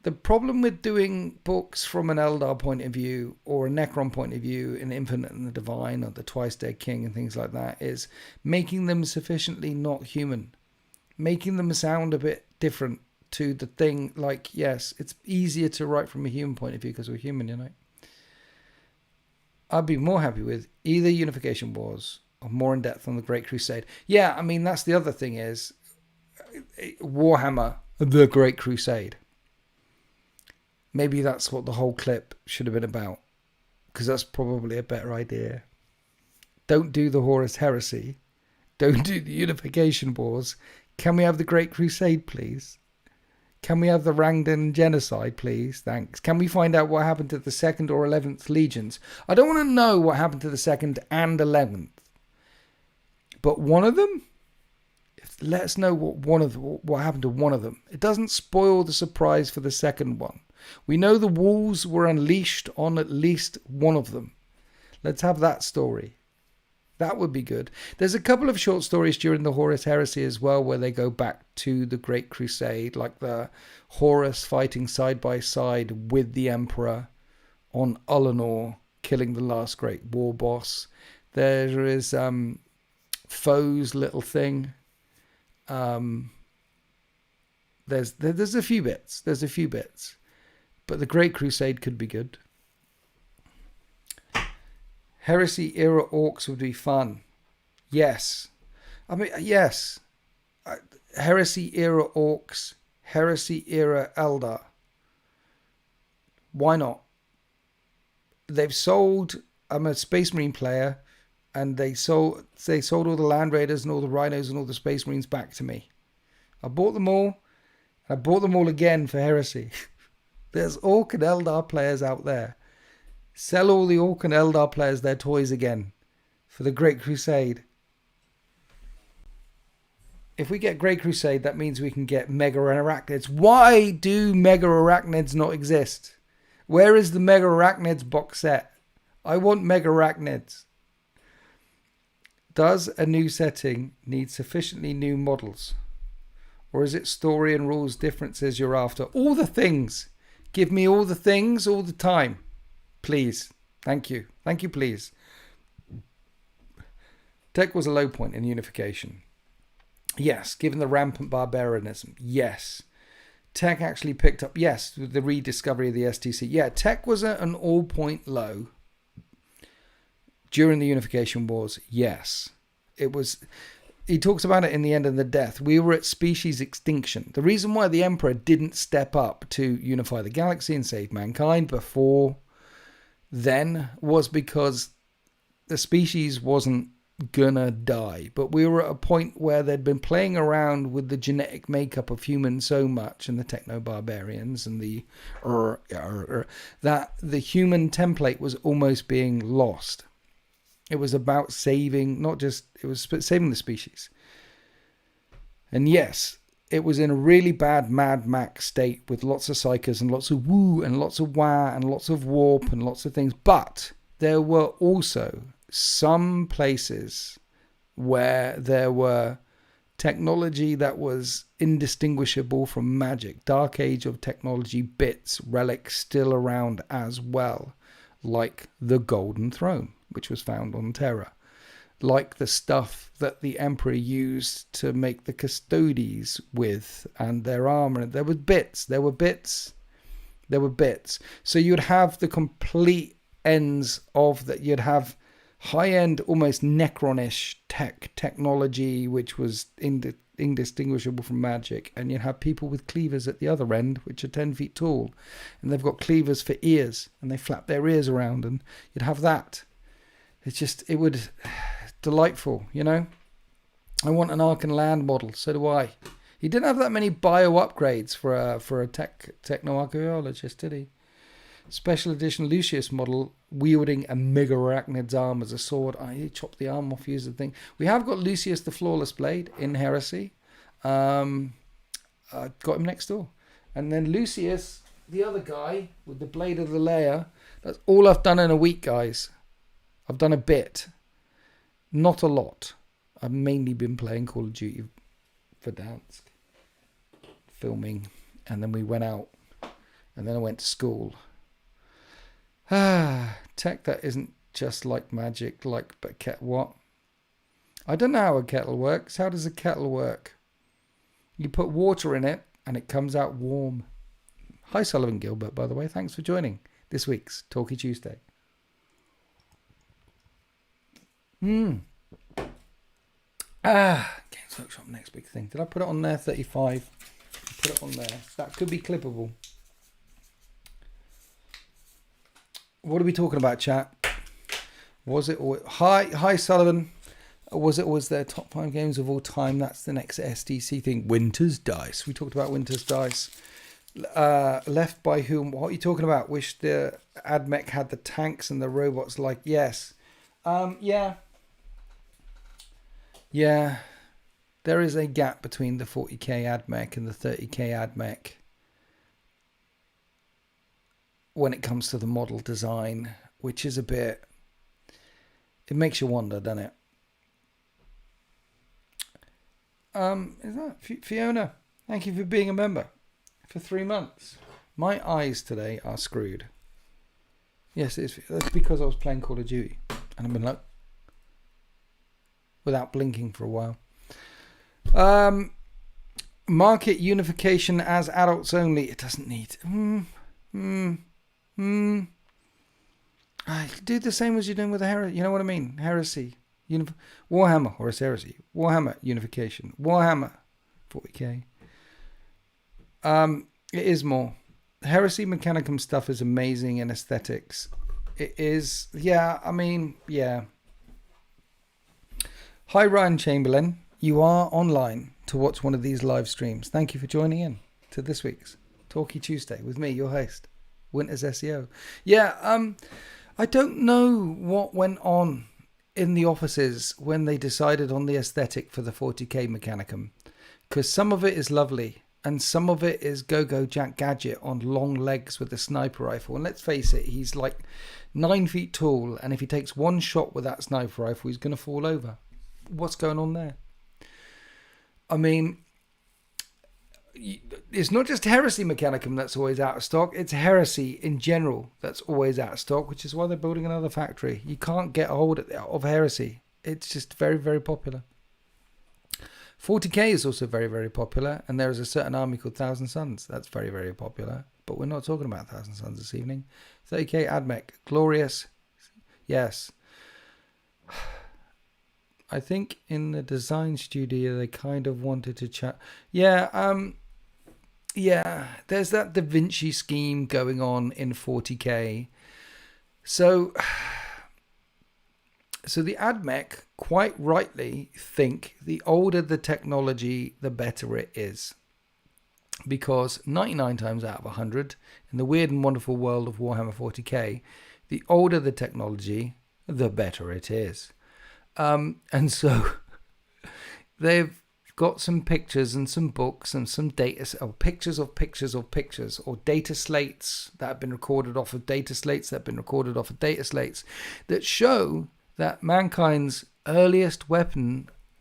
The problem with doing books from an Eldar point of view or a Necron point of view in Infinite and the Divine or the Twice Dead King and things like that is making them sufficiently not human. Making them sound a bit different to the thing. Like, yes, it's easier to write from a human point of view because we're human, you know. I'd be more happy with either Unification Wars or more in depth on the Great Crusade. Yeah, I mean, that's the other thing is Warhammer, the Great Crusade. Maybe that's what the whole clip should have been about, because that's probably a better idea. Don't do the Horus Heresy. Don't do the Unification Wars. Can we have the Great Crusade, please? Can we have the Rangdan genocide, please? Thanks. Can we find out what happened to the 2nd or 11th legions? I don't want to know what happened to the 2nd and 11th. But one of them? Let us know what happened to one of them. It doesn't spoil the surprise for the second one. We know the wolves were unleashed on at least one of them. Let's have that story. That would be good. There's a couple of short stories during the Horus Heresy as well where they go back to the Great Crusade, like the Horus fighting side by side with the Emperor on Ullanor, killing the last great war boss. There is Foe's little thing. There's a few bits. But the Great Crusade could be good. Heresy era orcs would be fun. Yes. I mean, yes. Heresy era orcs. Heresy era Eldar. Why not? they've sold. I'm a Space Marine player, and they sold all the Land Raiders and all the Rhinos and all the Space Marines back to me. I bought them all. I bought them all again for Heresy. There's Orc and Eldar players out there. Sell all the Orc and Eldar players their toys again for the Great Crusade. If we get Great Crusade, that means we can get Mega Arachnids. Why do Mega Arachnids not exist? Where is the Mega Arachnids box set? I want Mega Arachnids. Does a new setting need sufficiently new models? Or is it story and rules differences you're after? All the things. Give me all the things all the time. Please. Thank you. Thank you, please. Tech was a low point in unification. Yes. Given the rampant barbarianism. Yes. Tech actually picked up. Yes. With the rediscovery of the STC. Yeah. Tech was at an all-point low during the unification wars. Yes. It was... He talks about it in The End of the Death. We were at species extinction. The reason why the Emperor didn't step up to unify the galaxy and save mankind before then was because the species wasn't gonna die. But we were at a point where they'd been playing around with the genetic makeup of humans so much, and the techno-barbarians, and that the human template was almost being lost. It was about saving, it was saving the species. And yes, it was in a really bad Mad Max state with lots of psychers and lots of woo and lots of wah and lots of warp and lots of things. But there were also some places where there were technology that was indistinguishable from magic. Dark Age of technology bits, relics still around as well, like the Golden Throne, which was found on Terra, like the stuff that the Emperor used to make the Custodes with and their armor. There were bits. So you'd have the complete ends of that. You'd have high-end, almost Necronish technology, which was indistinguishable from magic, and you'd have people with cleavers at the other end, which are 10 feet tall, and they've got cleavers for ears, and they flap their ears around, and you'd have that. It would, delightful, you know. I want an Ark and Land model, so do I. He didn't have that many bio upgrades for a techno-archaeologist, did he? Special edition Lucius model wielding a Mega Arachnid's arm as a sword. He chopped the arm off, used the thing. We have got Lucius the Flawless Blade in Heresy. I got him next door. And then Lucius, the other guy with the Blade of the Layer. That's all I've done in a week, guys. I've done a bit. Not a lot. I've mainly been playing Call of Duty for Dansk. Filming. And then we went out. And then I went to school. Tech that isn't just like magic, but what? I don't know how a kettle works. How does a kettle work? You put water in it and it comes out warm. Hi, Sullivan Gilbert, by the way. Thanks for joining this week's Talkie Tuesday. Games Workshop, next big thing. Did I put it on there? 35. Put it on there. That could be clippable. What are we talking about, chat? Was it always... Hi, Sullivan. Was it always their top 5 games of all time? That's the next SDC thing. Winter's Dice. We talked about Winter's Dice. Left by whom? What are you talking about? Wish the Admech had the tanks and the robots. Like, yes. Yeah. There is a gap between the 40k Admech and the 30k Admech when it comes to the model design, which is a bit... It makes you wonder, doesn't it? Is that Fiona? Thank you for being a member for 3 months. My eyes today are screwed. Yes, it is. That's because I was playing Call of Duty and I've been like without blinking for a while. Market unification as adults only. It doesn't need. Do the same as you're doing with the Heresy. You know what I mean? Heresy. Warhammer. Horus Heresy. Warhammer unification. Warhammer 40k. It is more. Heresy Mechanicum stuff is amazing in aesthetics. It is. Yeah, I mean, yeah. Hi, Ryan Chamberlain. You are online to watch one of these live streams. Thank you for joining in to this week's Talkie Tuesday with me, your host, Winter's SEO. Yeah, I don't know what went on in the offices when they decided on the aesthetic for the 40k Mechanicum, because some of it is lovely and some of it is Go-Go Jack Gadget on long legs with a sniper rifle. And let's face it, he's like 9 feet tall, and if he takes one shot with that sniper rifle, he's going to fall over. What's going on there? I mean, it's not just Heresy Mechanicum that's always out of stock. It's Heresy in general that's always out of stock, which is why they're building another factory. You can't get a hold of Heresy. It's just very, very popular. 40k is also very, very popular, and there is a certain army called Thousand Suns. That's very, very popular, but we're not talking about Thousand Suns this evening. 30k Admech, glorious. Yes. I think in the design studio they kind of wanted to chat. Yeah, there's that Da Vinci scheme going on in 40k. So the Admech quite rightly think the older the technology, the better it is. Because 99 times out of 100, in the weird and wonderful world of Warhammer 40k, the older the technology, the better it is. And so they've got some pictures and some books and some data, or pictures of pictures of pictures, or data slates that have been recorded off of data slates that have been recorded off of data slates that show that mankind's earliest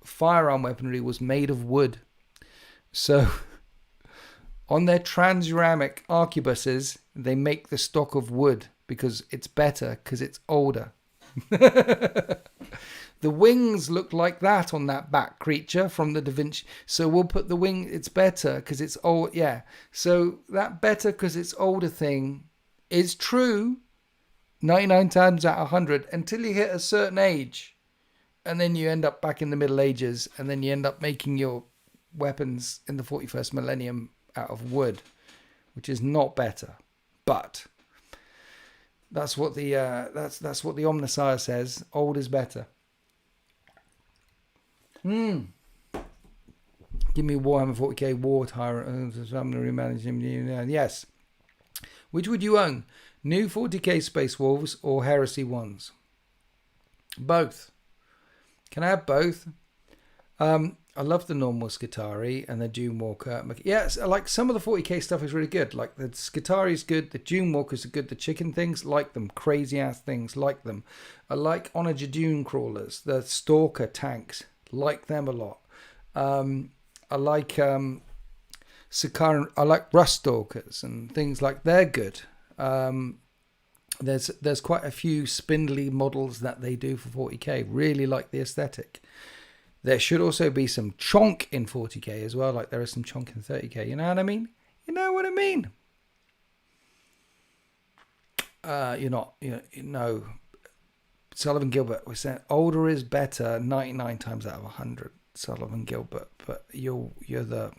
firearm weaponry was made of wood. So on their transuranic arquebuses, they make the stock of wood because it's better, because it's older. The wings look like that on that back creature from the Da Vinci. So we'll put the wing, it's better because it's old. Yeah. So that better because it's older thing is true 99 times out of 100 until you hit a certain age. And then you end up back in the Middle Ages, and then you end up making your weapons in the 41st millennium out of wood, which is not better. But that's what the that's what the Omnissiah says. Old is better. Give me Warhammer 40k War Tyrant. I'm going to remanage him. Yes. Which would you own? New 40k Space Wolves or Heresy ones? Both. Can I have both? I love the normal Skitarii and the Dune Walker. Yes, like some of the 40k stuff is really good. Like the Skitarii is good, the Dune Walkers are good, the chicken things, like them. Crazy ass things, like them. I like Honor Jadoon crawlers, the Stalker tanks. Like them a lot. I like Sakaran. I like Rust Stalkers and things like they're good. There's quite a few spindly models that they do for 40k. Really like the aesthetic. There should also be some chonk in 40k as well, like there is some chonk in 30k. You know what I mean? You know what I mean? You know. Sullivan Gilbert was saying older is better 99 times out of 100. Sullivan Gilbert, but you're the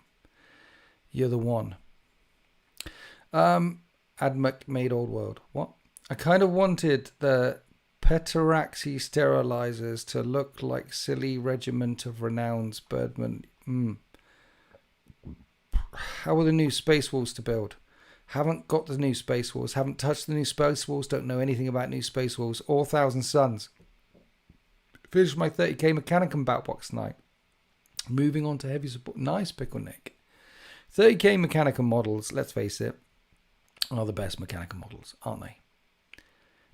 one. Admech made Old World. What? I kind of wanted the Petaraxi sterilizers to look like silly regiment of renowns birdmen. How are the new Space Wolves to build? Haven't got the new Space Wolves. Haven't touched the new Space Wolves. Don't know anything about new Space Wolves or Thousand Suns. Finished my 30k Mechanicum bat box tonight. Moving on to heavy support. Nice, Pickle Nick. 30k Mechanicum models, let's face it, are the best Mechanicum models, aren't they?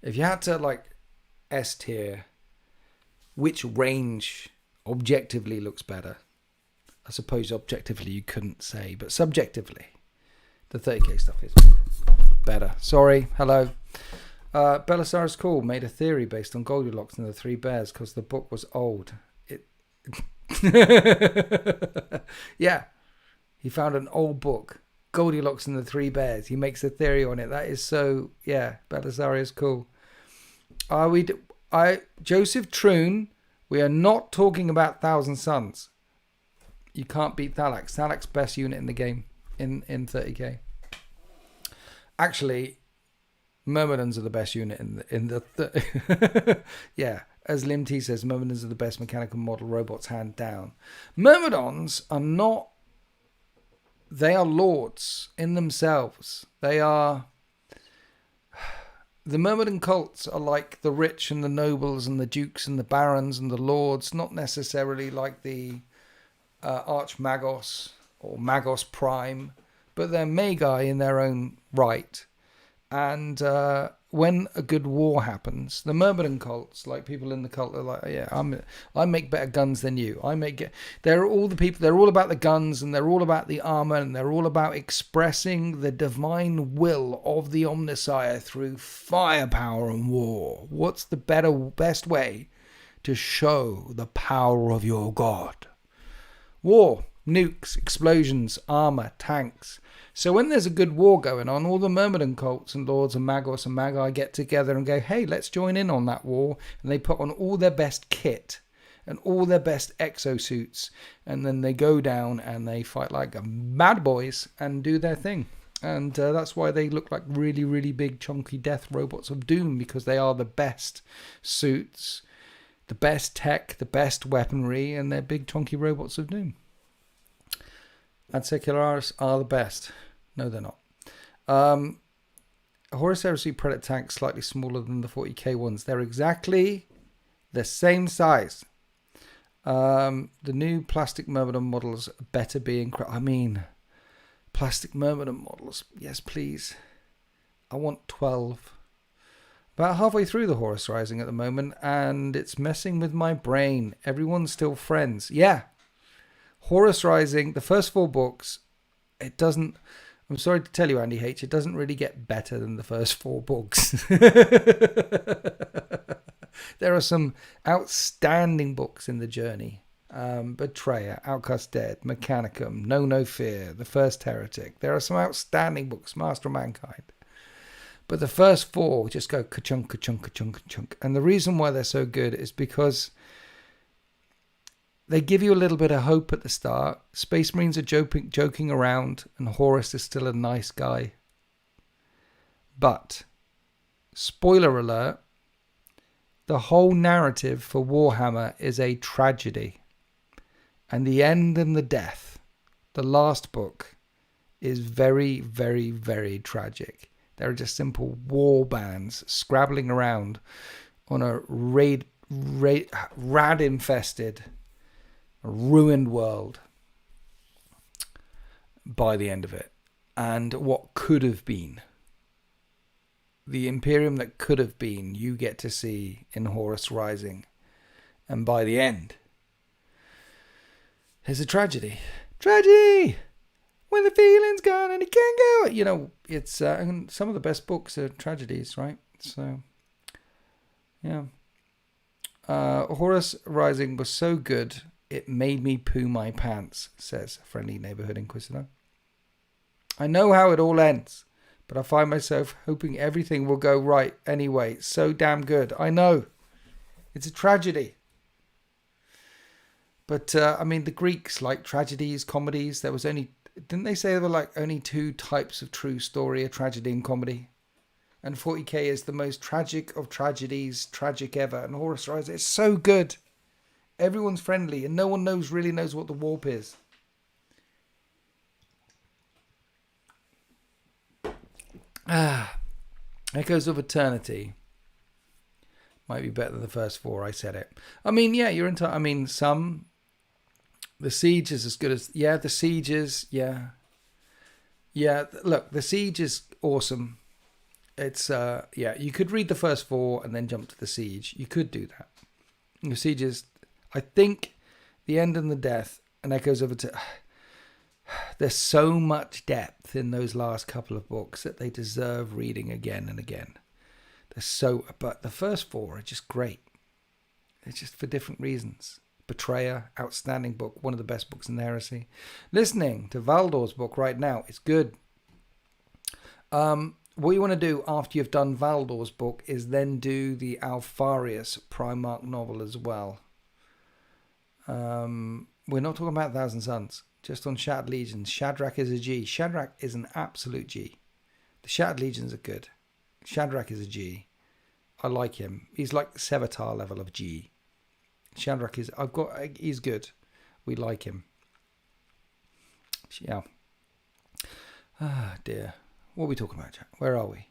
If you had to, like, S tier, which range objectively looks better? I suppose objectively you couldn't say, but subjectively, the 30k stuff is better. Sorry, hello. Belisarius Cool made a theory based on Goldilocks and the Three Bears because the book was old. Yeah, he found an old book, Goldilocks and the Three Bears. He makes a theory on it. That is so, yeah, Belisarius Cool. Joseph Troon, we are not talking about Thousand Suns. You can't beat Thalax. Thalax best unit in the game in 30k. Actually, Myrmidons are the best unit in the yeah. As Lim T says, Myrmidons are the best mechanical model robots, hand down. Myrmidons are not. They are lords in themselves. They are. The Myrmidon cults are like the rich and the nobles and the dukes and the barons and the lords, not necessarily like the Archmagos or Magos Prime, but they're Magi in their own right. And when a good war happens, the Myrmidon cults, like people in the cult, are like, yeah, I make better guns than you. They're all the people. They're all about the guns, and they're all about the armor, and they're all about expressing the divine will of the Omnissiah through firepower and war. What's the best way to show the power of your god? War, nukes, explosions, armor, tanks. So when there's a good war going on, all the Myrmidon cults and lords and magos and magi get together and go, hey, let's join in on that war. And they put on all their best kit and all their best exosuits. And then they go down and they fight like mad boys and do their thing. And that's why they look like really, really big, chunky death robots of doom, because they are the best suits, the best tech, the best weaponry, and they're big, chunky robots of doom. And Secularis are the best. No, they're not. Horus Heresy Predator tanks slightly smaller than the 40k ones. They're exactly the same size. The new plastic Myrmidon models better be incredible. I mean, plastic Myrmidon models. Yes, please. I want 12. About halfway through the Horus Rising at the moment, and it's messing with my brain. Everyone's still friends. Yeah. Horus Rising, the first 4 books, it doesn't... I'm sorry to tell you, Andy H., it doesn't really get better than the first 4 books. There are some outstanding books in the journey. Betrayer, Outcast Dead, Mechanicum, No Fear, The First Heretic. There are some outstanding books, Master of Mankind. But the first 4 just go ka-chunk, ka-chunk, ka-chunk, ka-chunk. And the reason why they're so good is because they give you a little bit of hope at the start. Space Marines are joking around, and Horus is still a nice guy. But, spoiler alert, the whole narrative for Warhammer is a tragedy. And the end and the death, the last book, is very, very, very tragic. There are just simple war bands scrabbling around on a rad-infested, ruined world by the end of it. And what could have been, the Imperium that could have been, you get to see in Horus Rising. And by the end, there's a tragedy. Tragedy! When the feeling's gone and it can't go. You know, it's and some of the best books are tragedies, right? So, yeah. Horus Rising was so good, it made me poo my pants, says Friendly Neighborhood Inquisitor. I know how it all ends, but I find myself hoping everything will go right anyway. It's so damn good. I know. It's a tragedy. But, I mean, the Greeks like tragedies, comedies. There was only... Didn't they say there were like only 2 types of true story, a tragedy and comedy? And 40k is the most tragic of tragedies, tragic ever. And Horus Rising is so good. Everyone's friendly and no one really knows what the warp is. Echoes of Eternity might be better than the first 4. I said it. I mean, yeah, you're into... I mean, some... The Siege is as good as... Yeah, the Siege is... Yeah. Yeah, look, the Siege is awesome. It's... yeah, you could read the first 4 and then jump to the Siege. You could do that. The Siege is... I think The End and the Death and Echoes of Eternity... There's so much depth in those last couple of books that they deserve reading again and again. But the first 4 are just great. It's just for different reasons. Betrayer, outstanding book, one of the best books in the Heresy. Listening to Valdor's book right now, it's good. What you want to do after you've done Valdor's book is then do the Alfarius Primarch novel as well. We're not talking about Thousand Suns, just on Shattered Legions. Shadrach is a G. Shadrach is an absolute G. The Shattered Legions are good. Shadrach is a G. I like him. He's like Sevatar level of G. Shadrach is, he's good. We like him. Yeah. Ah, dear. What are we talking about, Jack? Where are we?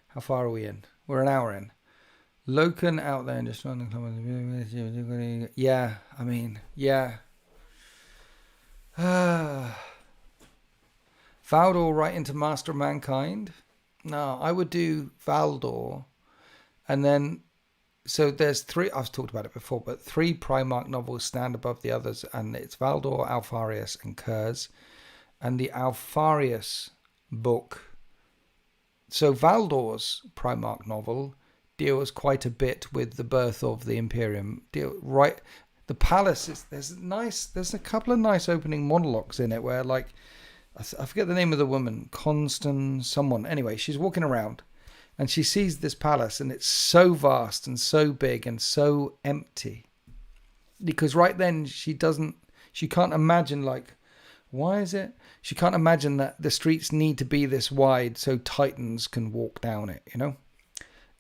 How far are we in? We're an hour in. Loken out there and just trying to... Yeah, I mean, yeah. Valdor right into Master of Mankind. No, I would do Valdor. And then, so there's 3, I've talked about it before, but 3 Primarch novels stand above the others. And it's Valdor, Alfarius, and Kurz. And the Alfarius book. So Valdor's Primarch novel deals quite a bit with the birth of the Imperium. The palace is, there's a couple of nice opening monologues in it where, like, I forget the name of the woman, someone. Anyway, she's walking around and she sees this palace and it's so vast and so big and so empty. Because right then she can't imagine, like, why is it? She can't imagine that the streets need to be this wide so Titans can walk down it, you know?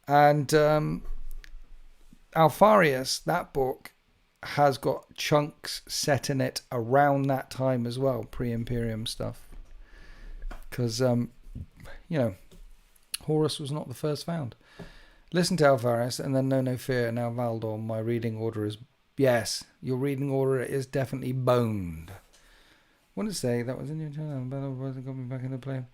And Alfarius, that book, has got chunks set in it around that time as well, pre-Imperium stuff. Because, Horus was not the first found. Listen to Alfarius and then No Fear. Now Valdor, my reading order is... Yes, your reading order is definitely boned. I want to say that was in your channel. Got me back into play.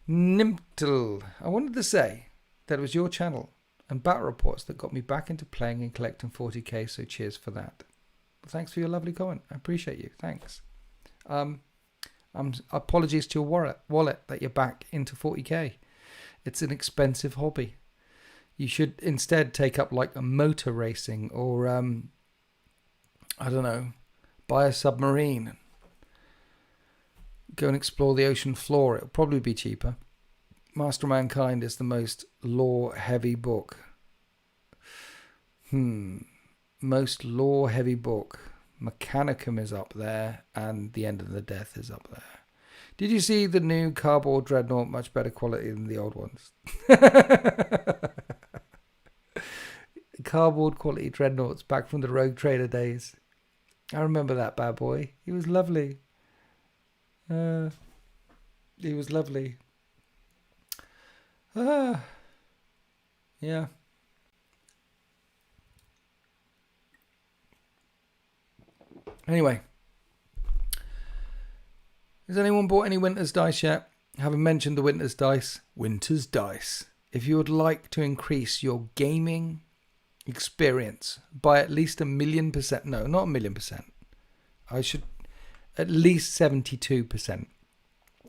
Nimtel. I wanted to say that it was your channel and Battle Reports that got me back into playing and collecting 40k. So cheers for that. Well, thanks for your lovely comment. I appreciate you. Thanks. Apologies to your wallet that you're back into 40k. It's an expensive hobby. You should instead take up like a motor racing or I don't know, buy a submarine. Go and explore the ocean floor. It'll probably be cheaper. Master of Mankind is the most lore-heavy book. Most lore-heavy book. Mechanicum is up there, and The End of the Death is up there. Did you see the new cardboard dreadnought? Much better quality than the old ones. Cardboard quality dreadnoughts back from the Rogue Trader days. I remember that bad boy. He was lovely. He was lovely. Yeah. Anyway. Has anyone bought any Winter's Dice yet? Haven't mentioned the Winter's Dice. Winter's Dice. If you would like to increase your gaming experience by at least 1,000,000%. No, not 1,000,000%. I should... At least 72%.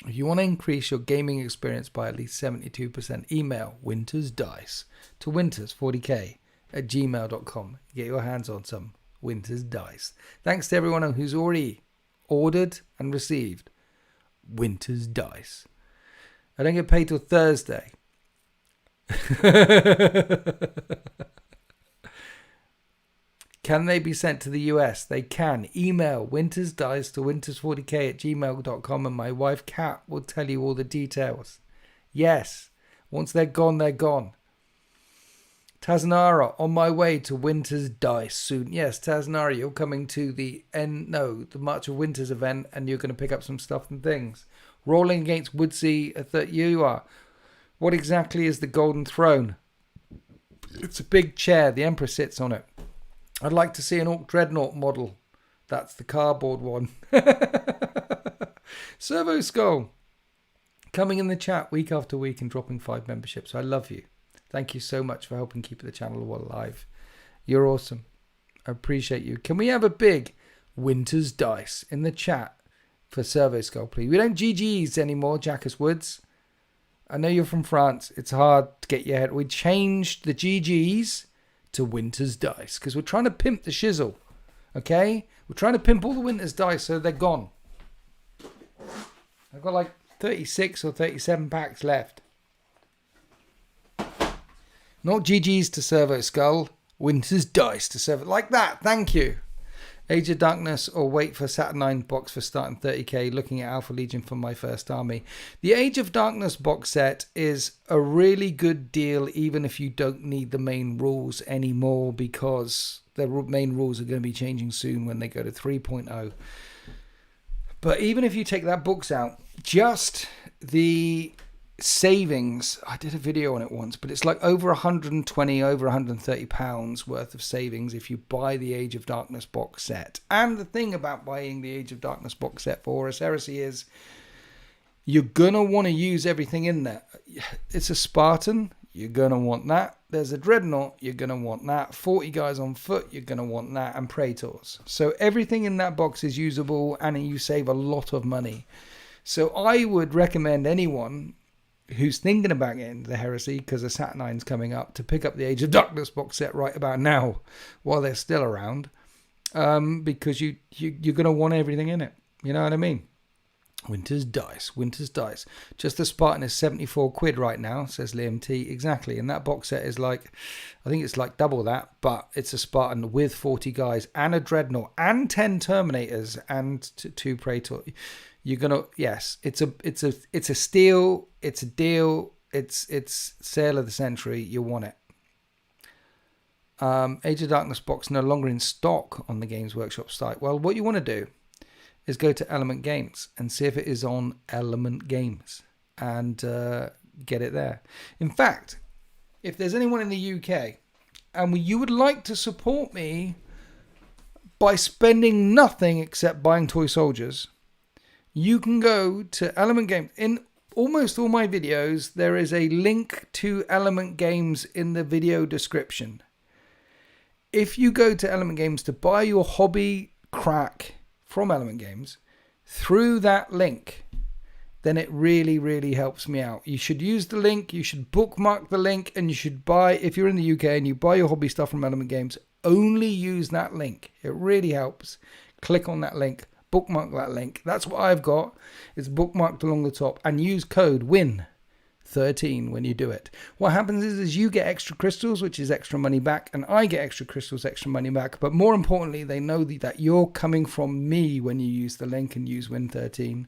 If you want to increase your gaming experience by at least 72%, email Winter's Dice to winters40k@gmail.com. Get your hands on some Winter's Dice. Thanks to everyone who's already ordered and received Winter's Dice. I don't get paid till Thursday. Can they be sent to the US? They can. Email Winter's Dice to winters40k@gmail.com and my wife Kat will tell you all the details. Yes. Once they're gone, they're gone. Taznara, on my way to Winter's Dice soon. Yes, Taznara, you're coming to the March of Winters event and you're going to pick up some stuff and things. Rolling against Woodsea, you are. What exactly is the Golden Throne? It's a big chair. The Emperor sits on it. I'd like to see an Orc Dreadnought model. That's the cardboard one. Servo Skull. Coming in the chat week after week and dropping 5 memberships. I love you. Thank you so much for helping keep the channel alive. You're awesome. I appreciate you. Can we have a big Winter's Dice in the chat for Servo Skull, please? We don't GGs anymore, Jackus Woods. I know you're from France. It's hard to get your head. We changed the GGs to Winter's Dice because we're trying to pimp the shizzle. Okay? We're trying to pimp all the Winter's Dice so they're gone. I've got like 36 or 37 packs left. Not GG's to Servo Skull. Winter's Dice to Servo. Like that. Thank you. Age of Darkness or wait for Saturnine box for starting 30k, looking at Alpha Legion for my first army. The Age of Darkness box set is a really good deal even if you don't need the main rules anymore, because the main rules are going to be changing soon when they go to 3.0. But even if you take that box out, just the savings, I did a video on it once, but it's like over 120, over 130 pounds worth of savings if you buy the Age of Darkness box set. And the thing about buying the Age of Darkness box set for Horus Heresy is you're gonna want to use everything in there. It's a Spartan, you're gonna want that. There's a Dreadnought, you're gonna want that. 40 guys on foot, you're gonna want that, and Praetors. So everything in that box is usable, and you save a lot of money. So I would recommend anyone who's thinking about getting the Heresy, because the Saturnine's coming up, to pick up the Age of Darkness box set right about now while they're still around, because you're going to want everything in it. You know what I mean? Winter's Dice. Just the Spartan is 74 quid right now, says Liam T. Exactly. And that box set is like, I think it's like double that, but it's a Spartan with 40 guys and a Dreadnought and 10 Terminators and 2 Praetor. You're gonna, yes, it's a steal, it's a deal, it's sale of the century. You want it. Age of Darkness box no longer in stock on the Games Workshop site. Well, what you want to do is go to Element Games and see if it is on Element Games and get it there. In fact, if there's anyone in the UK and you would like to support me by spending nothing except buying toy soldiers, you can go to Element Games. In almost all my videos, there is a link to Element Games in the video description. If you go to Element Games to buy your hobby crack from Element Games through that link, then it really, really helps me out. You should use the link, you should bookmark the link, and you should buy, if you're in the UK and you buy your hobby stuff from Element Games, only use that link. It really helps. Click on that link. Bookmark that link. That's what I've got. It's bookmarked along the top, and use code WIN13 when you do it. What happens is you get extra crystals, which is extra money back, and I get extra crystals, extra money back. But more importantly, they know that you're coming from me when you use the link and use WIN13.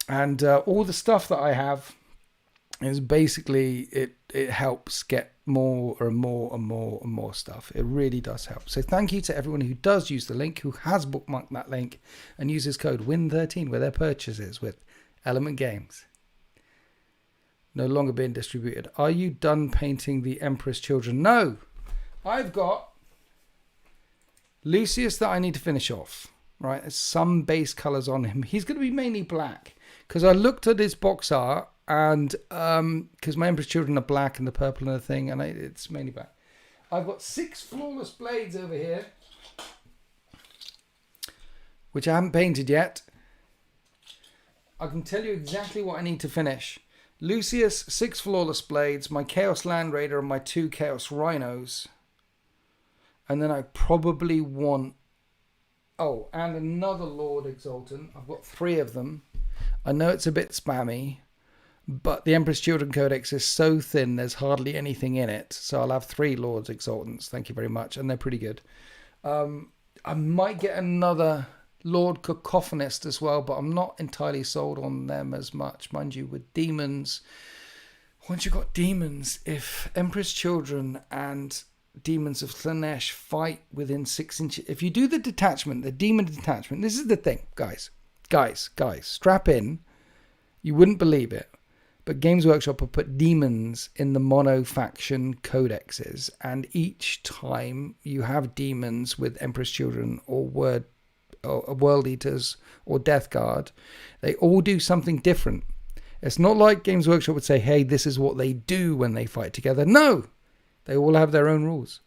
And all the stuff that I have is basically, it helps get more and more and more and more stuff. It really does help. So thank you to everyone who does use the link, who has bookmarked that link and uses code WIN13 with their purchases with Element Games. No longer being distributed. Are you done painting the Emperor's Children? No. I've got Lucius that I need to finish off. Right, there's some base colors on him. He's going to be mainly black because I looked at his box art, and because my Emperor's Children are black and the purple and the thing, and it's mainly black. I've got 6 flawless blades over here, which I haven't painted yet. I can tell you exactly what I need to finish. Lucius, 6 flawless blades, my Chaos Land Raider, and my 2 Chaos Rhinos. And then I probably want, oh, and another Lord Exultant. I've got 3 of them. I know it's a bit spammy, but the Emperor's Children Codex is so thin, there's hardly anything in it. So I'll have 3 Lords Exultants. Thank you very much. And they're pretty good. I might get another Lord Cacophonist as well, but I'm not entirely sold on them as much. Mind you, with demons, once you've got demons, if Emperor's Children and Demons of Slanesh fight within 6 inches, if you do the detachment, the demon detachment, this is the thing, guys, strap in. You wouldn't believe it, but Games Workshop will put demons in the mono faction codexes, and each time you have demons with Emperor's Children or World Eaters or Death Guard, they all do something different. It's not like Games Workshop would say, hey, this is what they do when they fight together. No, they all have their own rules.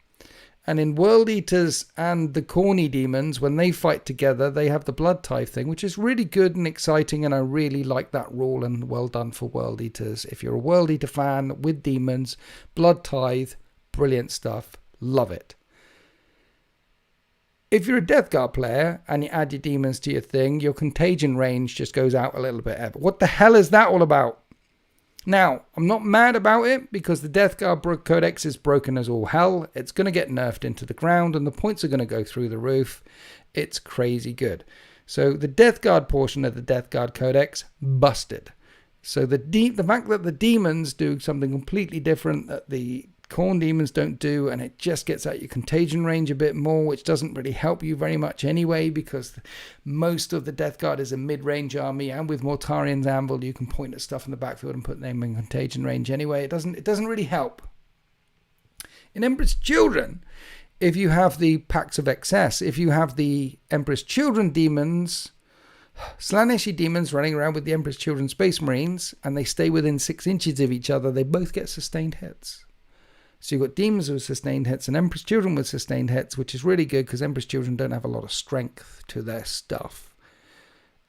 And in World Eaters and the Corny Demons, when they fight together, they have the Blood Tithe thing, which is really good and exciting, and I really like that rule, and well done for World Eaters. If you're a World Eater fan with demons, Blood Tithe, brilliant stuff, love it. If you're a Death Guard player and you add your demons to your thing, your contagion range just goes out a little bit. What the hell is that all about? Now, I'm not mad about it because the Death Guard Codex is broken as all hell. It's going to get nerfed into the ground and the points are going to go through the roof. It's crazy good. So the Death Guard portion of the Death Guard Codex, busted. So the fact that the demons do something completely different that the Khorne demons don't do, and it just gets out your contagion range a bit more, which doesn't really help you very much anyway, because most of the Death Guard is a mid-range army, and with Mortarian's Anvil you can point at stuff in the backfield and put them in contagion range anyway. It doesn't really help. In Emperor's Children, if you have the Pacts of Excess, if you have the Emperor's Children demons, Slaaneshi demons running around with the Emperor's Children Space Marines, and they stay within 6 inches of each other, they both get sustained hits. So you've got demons with sustained hits and Emperor's Children with sustained hits, which is really good because Emperor's Children don't have a lot of strength to their stuff.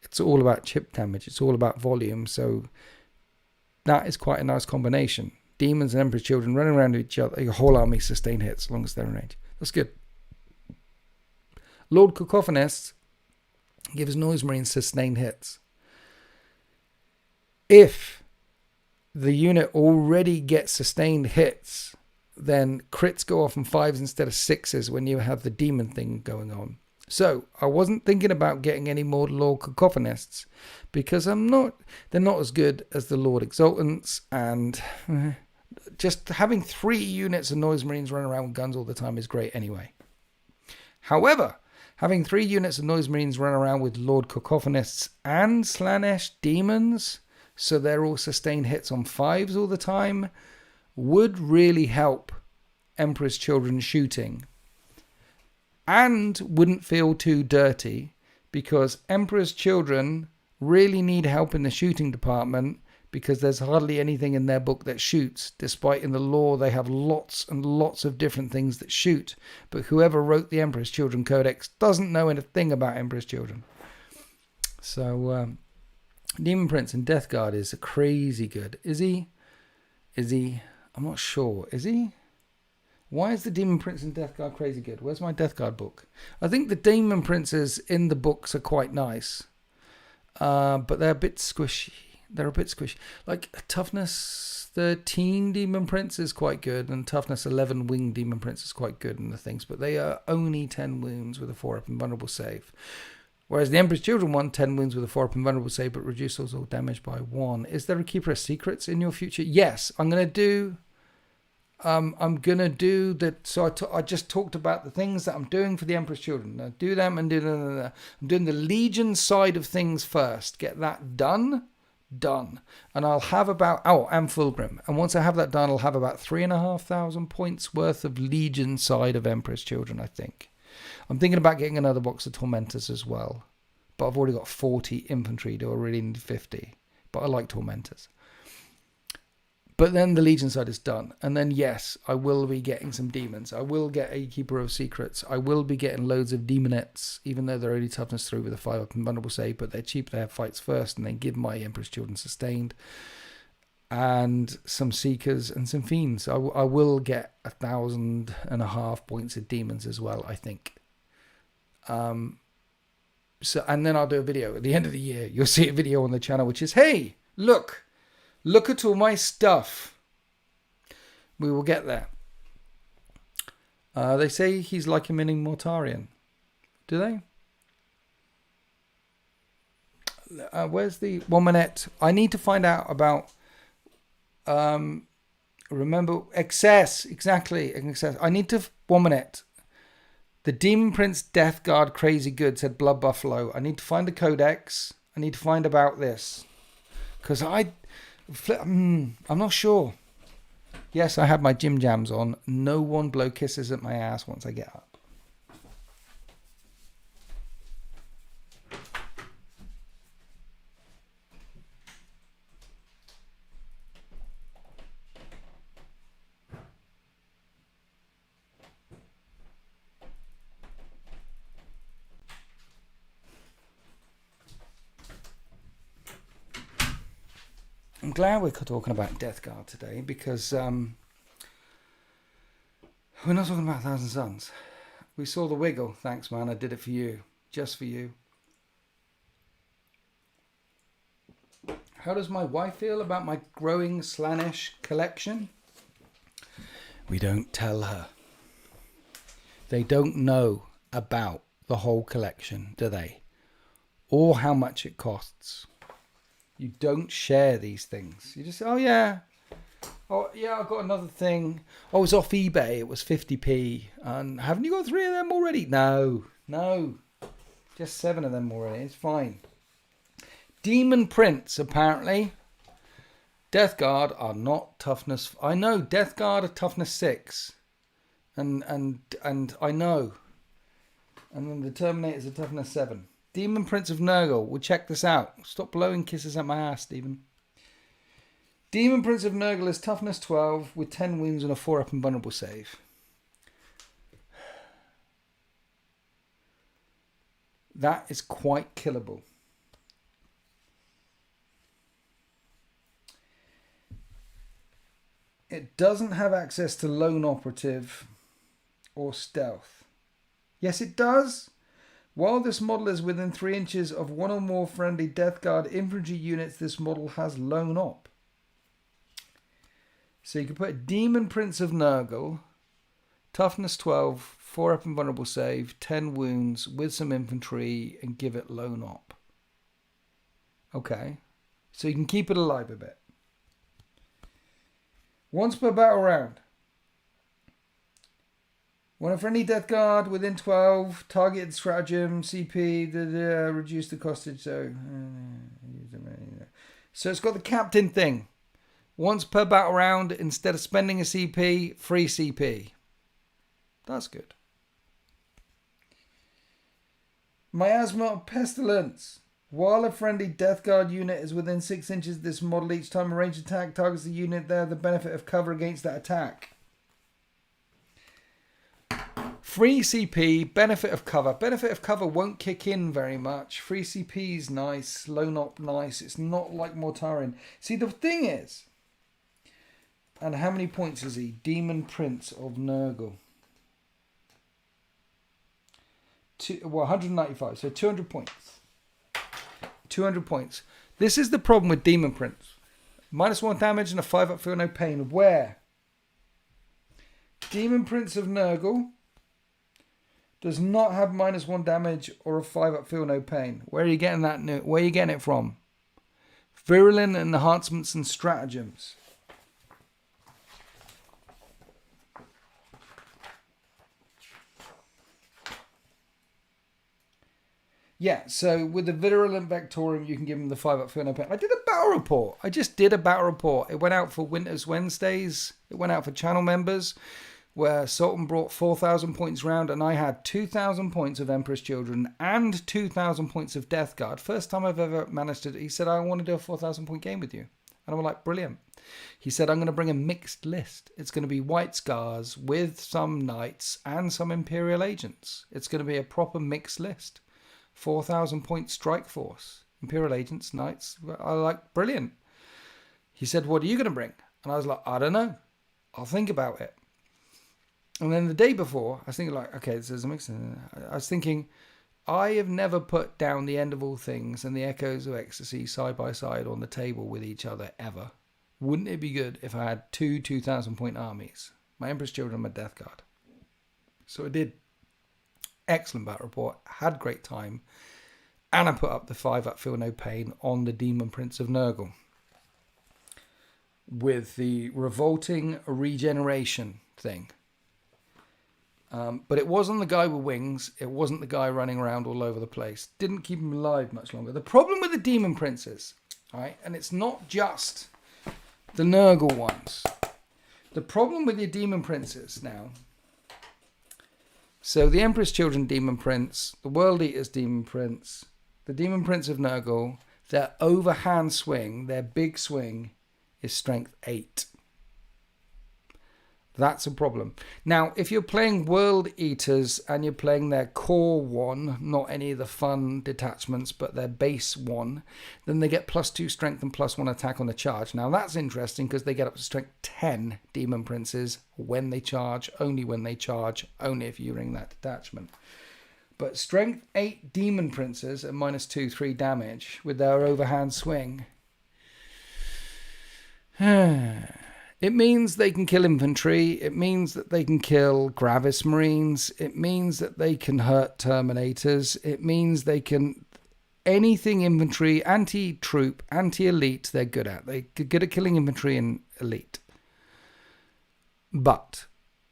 It's all about chip damage. It's all about volume. So that is quite a nice combination. Demons and Emperor's Children running around each other. Your whole army sustained hits as long as they're in range. That's good. Lord Cacophonist gives Noise Marines sustained hits. If the unit already gets sustained hits, then crits go off on 5s instead of 6s when you have the demon thing going on. So I wasn't thinking about getting any more Lord Cacophonists because they're not as good as the Lord Exultants, and just having 3 units of Noise Marines running around with guns all the time is great anyway. However, having 3 units of Noise Marines run around with Lord Cacophonists and Slaanesh demons, so they're all sustained hits on 5s all the time, would really help Emperor's Children shooting, and wouldn't feel too dirty, because Emperor's Children really need help in the shooting department because there's hardly anything in their book that shoots, despite in the lore they have lots and lots of different things that shoot. But whoever wrote the Emperor's Children Codex doesn't know anything about Emperor's Children. So Demon Prince in Death Guard is crazy good. Is he? I'm not sure. Is he? Why is the Demon Prince in Death Guard crazy good? Where's my Death Guard book? I think the Demon Princes in the books are quite nice. But they're a bit squishy. Like Toughness 13 Demon Prince is quite good, and Toughness 11 Winged Demon Prince is quite good in the things, but they are only 10 wounds with a 4-up invulnerable save. Whereas the Emperor's Children won 10 wounds with a 4-up invulnerable save, but reduces all damage by 1. Is there a Keeper of Secrets in your future? Yes, I'm going to do that. So I just talked about the things that I'm doing for the Emperor's Children. I'll do them and do them. I'm doing the Legion side of things first. Get that done. And I'll have about, and Fulgrim. And once I have that done, I'll have about 3,500 points worth of Legion side of Emperor's Children, I think. I'm thinking about getting another box of Tormentors as well. But I've already got 40 infantry. Do I really need 50? But I like Tormentors. But then the Legion side is done. And then, yes, I will be getting some demons. I will get a Keeper of Secrets. I will be getting loads of demonettes, even though they're only toughness 3 with a 5-up invulnerable save. But they're cheap. They have fights first and then give my Emperor's Children sustained. And some Seekers and some Fiends. I will get 1,500 points of demons as well, I think. So, and then I'll do a video at the end of the year. You'll see a video on the channel which is, hey, look at all my stuff. We will get there. They say he's like a mini Mortarian. Do they? Where's the 1 minute? I need to find out about remember excess. Exactly, excess. I need to 1 minute. The Demon Prince Death Guard Crazy Good said Blood Buffalo. I need to find the codex. I need to find about this. Because I'm not sure. Yes, I have my gym jams on. No one blow kisses at my ass once I get up. I'm glad we're talking about Death Guard today because we're not talking about 1,000 Suns. We saw the wiggle. Thanks, man. I did it for you. Just for you. How does my wife feel about my growing Slaanesh collection? We don't tell her. They don't know about the whole collection, do they? Or how much it costs. You don't share these things. You just say, oh yeah, I got another thing. Oh, it's off eBay. It was 50p. And haven't you got 3 of them already? No. Just 7 of them already. It's fine. Demon Prince, apparently. Death Guard are not toughness. I know Death Guard are toughness 6. And I know. And then the Terminators are toughness 7. Demon Prince of Nurgle. We'll check this out. Stop blowing kisses at my ass, Stephen. Demon Prince of Nurgle is toughness 12 with 10 wounds and a 4-up invulnerable save. That is quite killable. It doesn't have access to lone operative or stealth. Yes, it does. While this model is within 3 inches of one or more friendly Death Guard infantry units, this model has lone op. So you can put a Demon Prince of Nurgle, toughness 12, 4-up invulnerable save, 10 wounds with some infantry, and give it lone op. Okay. So you can keep it alive a bit. Once per battle round. When a friendly Death Guard within 12, targeted stratagem, CP, reduce the costage. So it's got the captain thing. Once per battle round, instead of spending a CP, free CP. That's good. Miasma of Pestilence. While a friendly Death Guard unit is within 6 inches of this model, each time a ranged attack targets the unit, they have the benefit of cover against that attack. Free CP, benefit of cover. Benefit of cover won't kick in very much. Free CP is nice, lone op nice. It's not like Mortarion. See, the thing is, and how many points is he? Demon Prince of Nurgle. 195, so 200 points. 200 points. This is the problem with Demon Prince. -1 damage and a 5-up feel no pain. Where? Demon Prince of Nurgle does not have -1 damage or a 5-up feel no pain. Where are you getting that? Where are you getting it from? Virulent enhancements and stratagems. Yeah, so with the Virulent Vectorium, you can give him the 5-up feel no pain. I did a battle report. I just did a battle report. It went out for Winter's Wednesdays. It went out for channel members, where Sultan brought 4,000 points round, and I had 2,000 points of Emperor's Children and 2,000 points of Death Guard. First time I've ever managed to... He said, I want to do a 4,000 point game with you. And I'm like, brilliant. He said, I'm going to bring a mixed list. It's going to be White Scars with some Knights and some Imperial Agents. It's going to be a proper mixed list. 4,000 point strike force, Imperial Agents, Knights. I like, brilliant. He said, what are you going to bring? And I was like, I don't know. I'll think about it. And then the day before, I was thinking like, okay, this is a mix. I was thinking, I have never put down the End of All Things and the Echoes of Ecstasy side by side on the table with each other ever. Wouldn't it be good if I had 2,000 point armies? My Emperor's Children and my Death Guard. So I did. Excellent battle report, had great time, and I put up the 5-up feel no pain on the Demon Prince of Nurgle with the revolting regeneration thing. But it wasn't the guy with wings, it wasn't the guy running around all over the place. Didn't keep him alive much longer. The problem with the Demon Princes, right, and it's not just the Nurgle ones. The problem with your Demon Princes now... So the Emperor's Children Demon Prince, the World Eaters Demon Prince, the Demon Prince of Nurgle, their overhand swing, their big swing is strength 8. That's a problem. Now, if you're playing World Eaters and you're playing their core 1, not any of the fun detachments, but their base 1, then they get +2 strength and +1 attack on the charge. Now, that's interesting because they get up to strength 10 Demon Princes when they charge, only when they charge, only if you ring that detachment. But strength 8 Demon Princes at -2, 3 damage with their overhand swing It means they can kill infantry. It means that they can kill Gravis Marines. It means that they can hurt Terminators. It means they can... anything infantry, anti-troop, anti-elite, they're good at. They're good at killing infantry and elite. But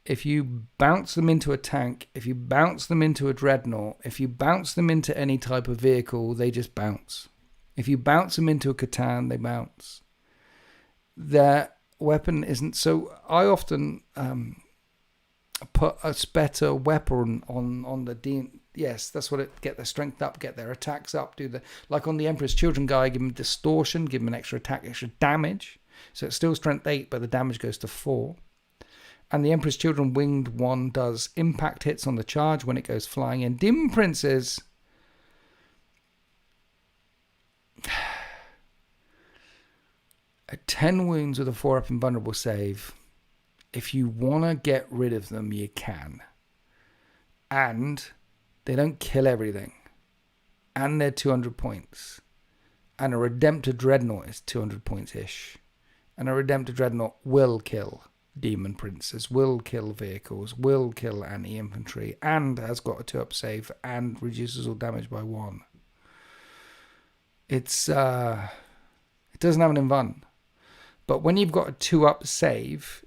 if you bounce them into a tank, if you bounce them into a dreadnought, if you bounce them into any type of vehicle, they just bounce. If you bounce them into a Catan, they bounce. Their weapon isn't... so I often put a better weapon on the... yes, that's what it... get their strength up, get their attacks up, do the... like on the Emperor's Children guy, give them distortion, give them an extra attack, extra damage. So it's still strength 8, but the damage goes to 4. And the Emperor's Children winged one does impact hits on the charge when it goes flying in. Demon Princes... at 10 wounds with a 4-up invulnerable save, if you want to get rid of them, you can. And they don't kill everything. And they're 200 points. And a Redemptor Dreadnought is 200 points-ish. And a Redemptor Dreadnought will kill Demon Princes, will kill vehicles, will kill anti-infantry, and has got a 2-up save and reduces all damage by 1. It doesn't have an invuln. But when you've got a 2-up save,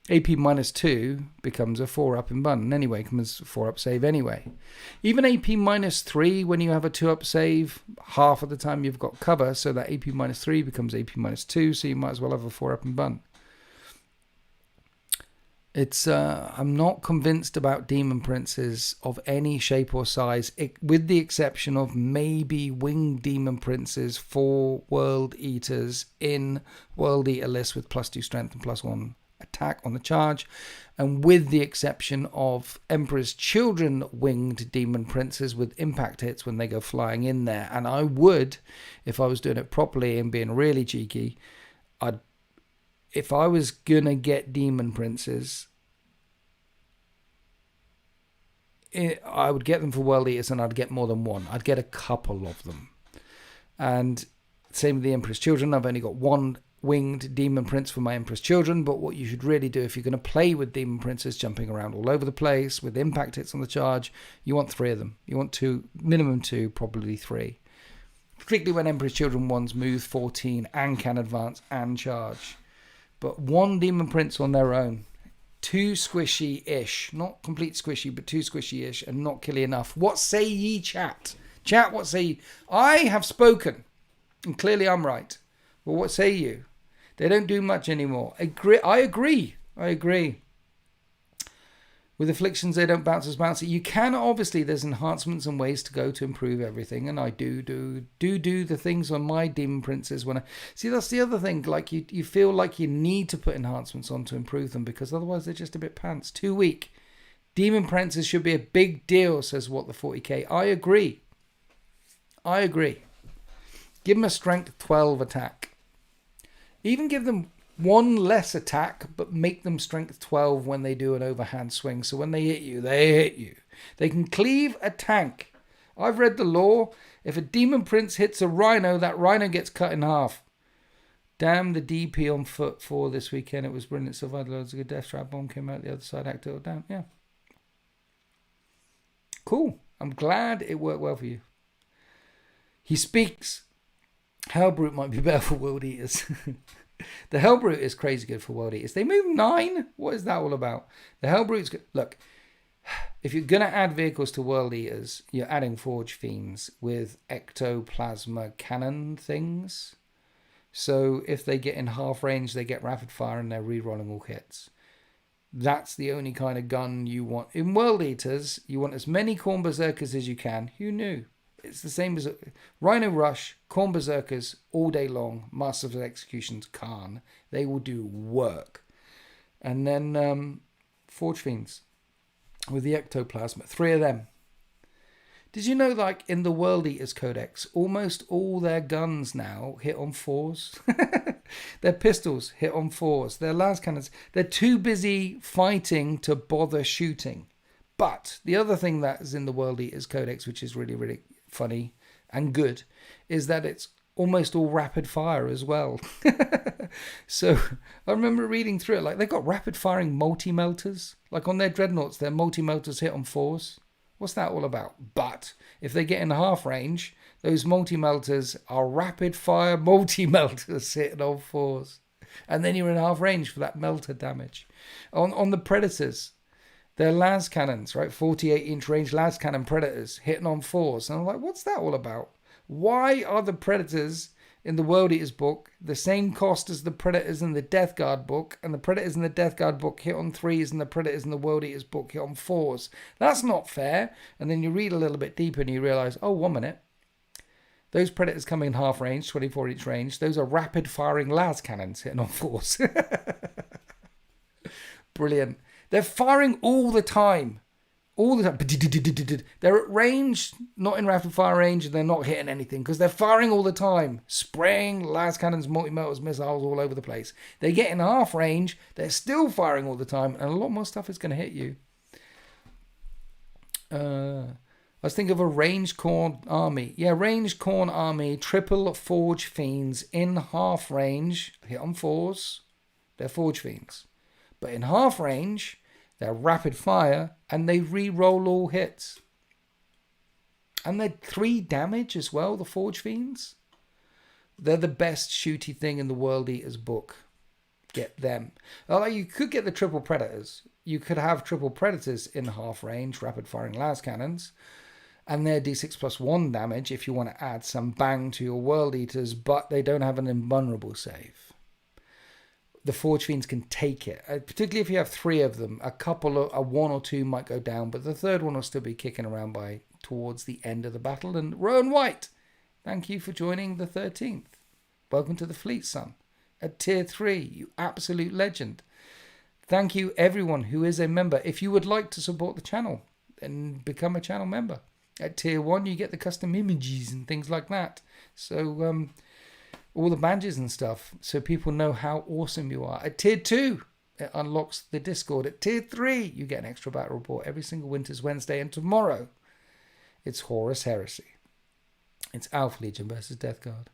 AP -2 becomes a 4-up invuln. Anyway, becomes a 4-up save anyway. Even AP -3, when you have a 2-up save, half of the time you've got cover, so that AP -3 becomes AP -2, so you might as well have a 4-up invuln. It's I'm not convinced about Demon Princes of any shape or size, with the exception of maybe Winged Demon Princes for World Eaters in World Eater lists with +2 strength and +1 attack on the charge, and with the exception of Emperor's Children Winged Demon Princes with impact hits when they go flying in there. And I would, if I was doing it properly and being really cheeky, if I was gonna get Demon Princes, I would get them for World Eaters, and I'd get more than one. I'd get a couple of them. And same with the Emperor's Children. I've only got one Winged Demon Prince for my Emperor's Children, but what you should really do if you're going to play with Demon Princes jumping around all over the place with impact hits on the charge, you want 3 of them. You want 2, minimum 2, probably 3. Particularly when Emperor's Children ones move 14 and can advance and charge. But 1 Demon Prince on their own, 2 squishy-ish, not complete squishy, but 2 squishy-ish, and not killy enough. What say ye, chat? Chat, what say ye? I have spoken, and clearly I'm right. Well, what say you? They don't do much anymore. I agree. With afflictions, they don't bounce as bouncy. You can, obviously, there's enhancements and ways to go to improve everything. And I do the things on my Demon Princes. See, that's the other thing. Like, you feel like you need to put enhancements on to improve them, because otherwise they're just a bit pants. Too weak. Demon Princes should be a big deal, says What the 40k. I agree. Give them a strength 12 attack. Even give them 1 less attack, but make them strength 12 when they do an overhand swing. So when they hit you, they hit you. They can cleave a tank. I've read the lore. If a Demon Prince hits a Rhino, that Rhino gets cut in half. Damn the DP on foot 4 this weekend. It was brilliant. Survived loads of good. Death Trap bomb came out the other side. Acted it down. Yeah. Cool. I'm glad it worked well for you. He speaks. Hellbrute might be better for World Eaters. The Hellbrute is crazy good for World Eaters. They move 9. What is that all about? The Hellbrute's good. Look, if you're going to add vehicles to World Eaters, you're adding Forge Fiends with ectoplasma cannon things. So if they get in half range, they get rapid fire and they're re-rolling all hits. That's the only kind of gun you want. In World Eaters, you want as many Khorne Berserkers as you can. Who knew? It's the same as Rhino Rush, Khorne Berserkers, all day long, Masters of Executions, Khan. They will do work. And then Forge Fiends with the Ectoplasma. 3 of them. Did you know, like, in the World Eaters Codex, almost all their guns now hit on 4s? Their pistols hit on 4s. Their las cannons, they're too busy fighting to bother shooting. But the other thing that is in the World Eaters Codex, which is really, really funny and good, is that it's almost all rapid fire as well. So I remember reading through it, like they've got rapid firing multi-melters. Like on their dreadnoughts, their multi-melters hit on 4s. What's that all about? But if they get in half range, those multi-melters are rapid fire multi-melters hitting on 4s. And then you're in half range for that melter damage. On the Predators, they're las cannons, right? 48-inch range las cannon Predators hitting on 4s. And I'm like, what's that all about? Why are the Predators in the World Eaters book the same cost as the Predators in the Death Guard book, and the Predators in the Death Guard book hit on 3s and the Predators in the World Eaters book hit on 4s? That's not fair. And then you read a little bit deeper and you realize, oh, 1 minute. Those Predators come in half range, 24-inch range. Those are rapid firing las cannons hitting on 4s. Brilliant. They're firing all the time. All the time. They're at range, not in rapid fire range, and they're not hitting anything because they're firing all the time. Spraying las cannons, multi-melters, missiles all over the place. They get in half range, they're still firing all the time, and a lot more stuff is going to hit you. Let's think of a ranged corn army. Yeah, ranged corn army, triple forge fiends in half range, hit on 4s. They're forge fiends. But in half range, they're rapid fire, and they re-roll all hits. And they're 3 damage as well, the Forge Fiends. They're the best shooty thing in the World Eaters book. Get them. Although you could get the triple Predators. You could have triple Predators in half range, rapid firing las cannons. And they're D6 plus 1 damage if you want to add some bang to your World Eaters, but they don't have an invulnerable save. The Forge Fiends can take it, particularly if you have 3 of them. A 1 or 2 might go down, but the third one will still be kicking around by towards the end of the battle. And Rowan White, thank you for joining the 13th. Welcome to the fleet, son. At tier 3, you absolute legend. Thank you, everyone who is a member. If you would like to support the channel, then become a channel member. At tier 1, you get the custom images and things like that. So, all the badges and stuff, so people know how awesome you are. At tier 2, it unlocks the Discord. At tier 3, you get an extra battle report every single Winter's Wednesday. And tomorrow, it's Horus Heresy. It's Alpha Legion versus Death Guard.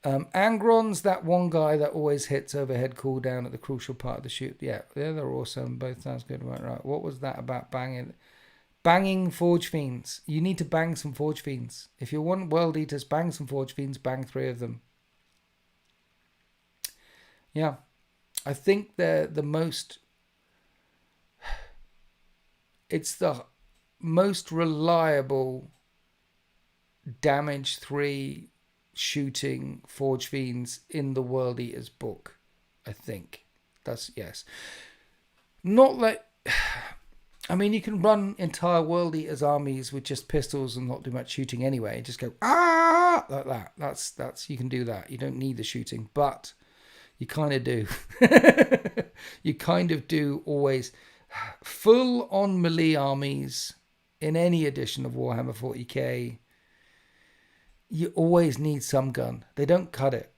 Angron's that one guy that always hits overhead cooldown at the crucial part of the shoot. Yeah, they're awesome. Both sounds good. Right. What was that about banging? Banging Forge Fiends. You need to bang some Forge Fiends. If you want World Eaters, bang some Forge Fiends. Bang 3 of them. Yeah. I think they're the most... It's the most reliable damage 3 shooting Forge Fiends in the World Eaters book. I think. That's... Yes. Not like... I mean, you can run entire World Eaters armies with just pistols and not do much shooting anyway. Just go, ah, like that. That's you can do that. You don't need the shooting, but you kind of do. You kind of do always. Full on melee armies in any edition of Warhammer 40k, you always need some gun. They don't cut it.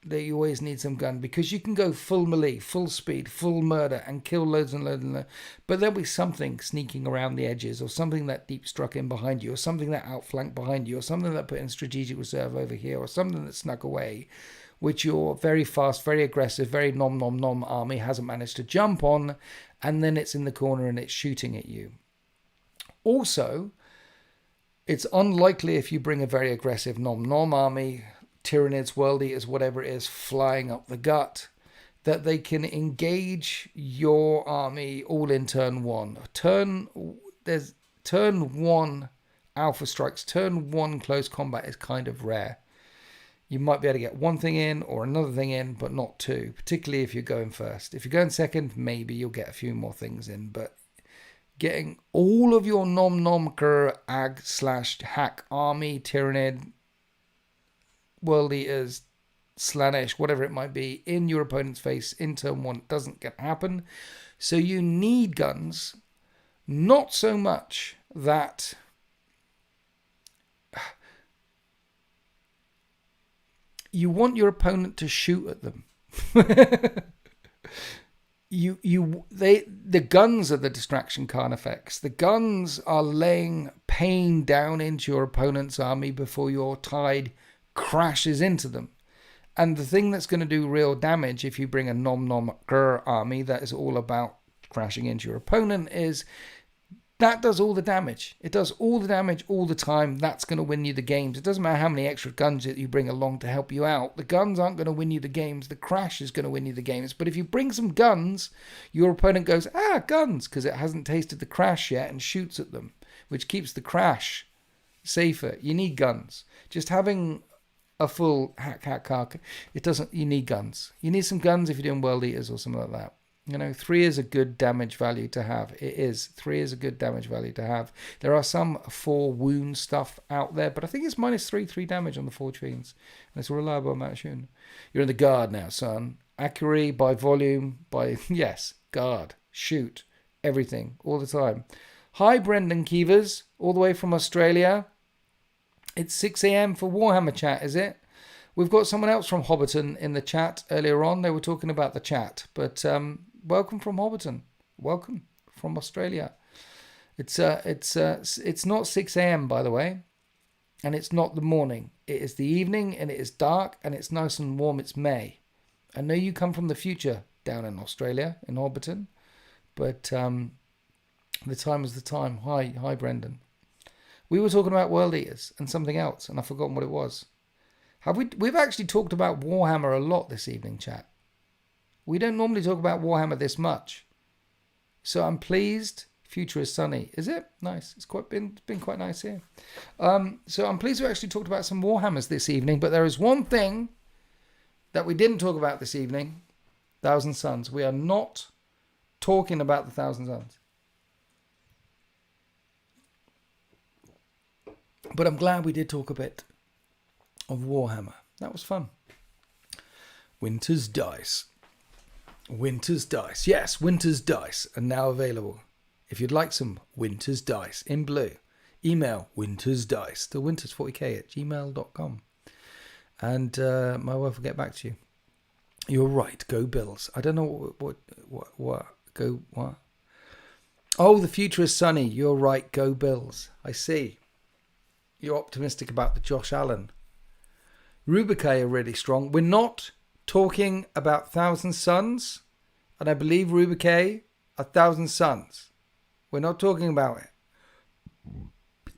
You always need some gun because you can go full melee, full speed, full murder and kill loads and loads and loads. But there'll be something sneaking around the edges, or something that deep struck in behind you, or something that outflanked behind you, or something that put in strategic reserve over here, or something that snuck away, which your very fast, very aggressive, very nom army hasn't managed to jump on, and then it's in the corner and it's shooting at you. Also, it's unlikely if you bring a very aggressive nom army, Tyranids, World Eaters, whatever it is, flying up the gut, that they can engage your army all in turn 1. There's turn 1 alpha strikes. Turn 1 close combat is kind of rare. You might be able to get one thing in or another thing in, but not 2, particularly if you're going first. If you're going second, maybe you'll get a few more things in, but getting all of your ag/hack army, Tyranid, World Eaters, Slaanesh, whatever it might be, in your opponent's face in turn 1 doesn't happen. So you need guns, not so much that you want your opponent to shoot at them. The guns are the distraction card effects. The guns are laying pain down into your opponent's army before your tide crashes into them. And the thing that's going to do real damage if you bring a nom-nom grr army that is all about crashing into your opponent is that does all the damage. It does all the damage all the time. That's going to win you the games. It doesn't matter how many extra guns that you bring along to help you out. The guns aren't going to win you the games. The crash is going to win you the games. But if you bring some guns, your opponent goes, guns, because it hasn't tasted the crash yet and shoots at them, which keeps the crash safer. You need guns. Just having a full hack, it doesn't, you need guns. You need some guns if you're doing World Eaters or something like that. 3 is a good damage value to have. It is. 3 is a good damage value to have. There are some 4 wound stuff out there, but I think it's -3 damage on the 4 fiends. And it's a reliable amount of shooting. You're in the guard now, son. Accuracy by volume, yes, guard, shoot, everything, all the time. Hi, Brendan Keevers, all the way from Australia. It's 6 a.m. for Warhammer chat, is it? We've got someone else from Hobbiton in the chat earlier on. They were talking about the chat, but welcome from Hobbiton. Welcome from Australia. It's not 6 a.m. by the way, and it's not the morning. It is the evening, and it is dark, and it's nice and warm. It's May. I know you come from the future down in Australia in Hobbiton, but the time is the time. Hi, Brendan. We were talking about World Eaters and something else, and I've forgotten what it was. We've actually talked about Warhammer a lot this evening, chat. We don't normally talk about Warhammer this much. So I'm pleased. Future is sunny. Is it? Nice. It's been quite nice here. So I'm pleased we actually talked about some Warhammers this evening, but there is one thing that we didn't talk about this evening. Thousand Suns. We are not talking about the Thousand Suns. But I'm glad we did talk a bit of Warhammer. That was fun. Winter's Dice. Winter's Dice. Yes, Winter's Dice are now available. If you'd like some Winter's Dice in blue, email wintersdice to winters40k@gmail.com. And my wife will get back to you. You're right. Go Bills. I don't know what. Go what? Oh, the future is sunny. You're right. Go Bills. I see. You're optimistic about the Josh Allen. Rubicae are really strong. We're not talking about Thousand Suns, and I believe Rubicae are Thousand Suns. We're not talking about it.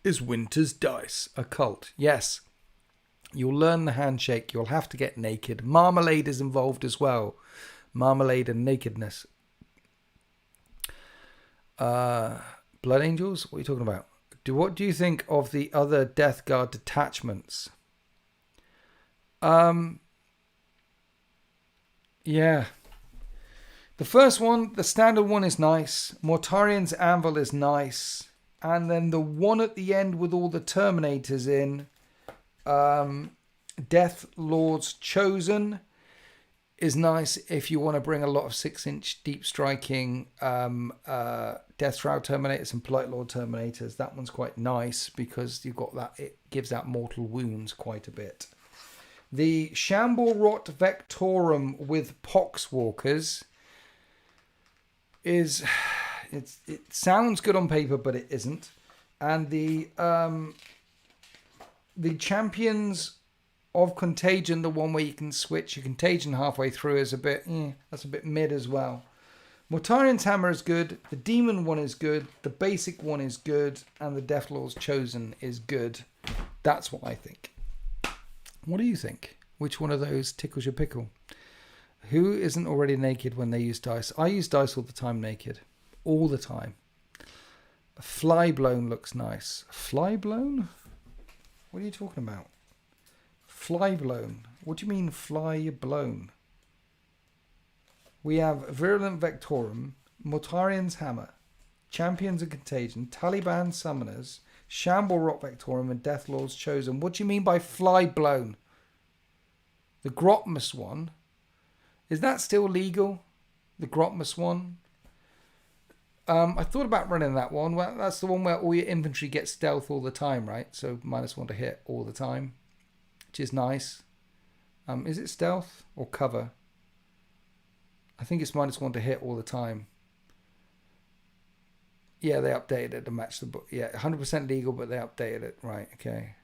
Is Winter's Dice a cult? Yes. You'll learn the handshake. You'll have to get naked. Marmalade is involved as well. Marmalade and nakedness. Blood Angels? What are you talking about? What do you think of the other Death Guard detachments? Yeah. The first one, the standard one is nice. Mortarian's Anvil is nice. And then the one at the end with all the Terminators in, Death Lord's Chosen, is nice if you want to bring a lot of 6-inch deep striking Death Shroud Terminators and Polite Lord Terminators. That one's quite nice because you've got that. It gives out mortal wounds quite a bit. The Shamble Rot Vectorum with Poxwalkers it sounds good on paper, but it isn't. And the Champions of Contagion, the one where you can switch your Contagion halfway through, is a bit, that's a bit mid as well. Mortarian's Hammer is good. The Demon one is good. The basic one is good. And the Death Lord's Chosen is good. That's what I think. What do you think? Which one of those tickles your pickle? Who isn't already naked when they use dice? I use dice all the time naked. All the time. Flyblown looks nice. Flyblown? What are you talking about? Flyblown. What do you mean flyblown? We have Virulent Vectorum, Mortarian's Hammer, Champions of Contagion, Taliban Summoners, Shamble Rot Vectorum, and Death Lord's Chosen. What do you mean by flyblown? The Grotmus one. Is that still legal? The Grotmus one? I thought about running that one. Well, that's the one where all your infantry get stealth all the time, right? So -1 to hit all the time, which is nice. Is it stealth or cover? I think it's -1 to hit all the time. Yeah, they updated it to match the book. Yeah, 100% legal, but they updated it. Right, okay.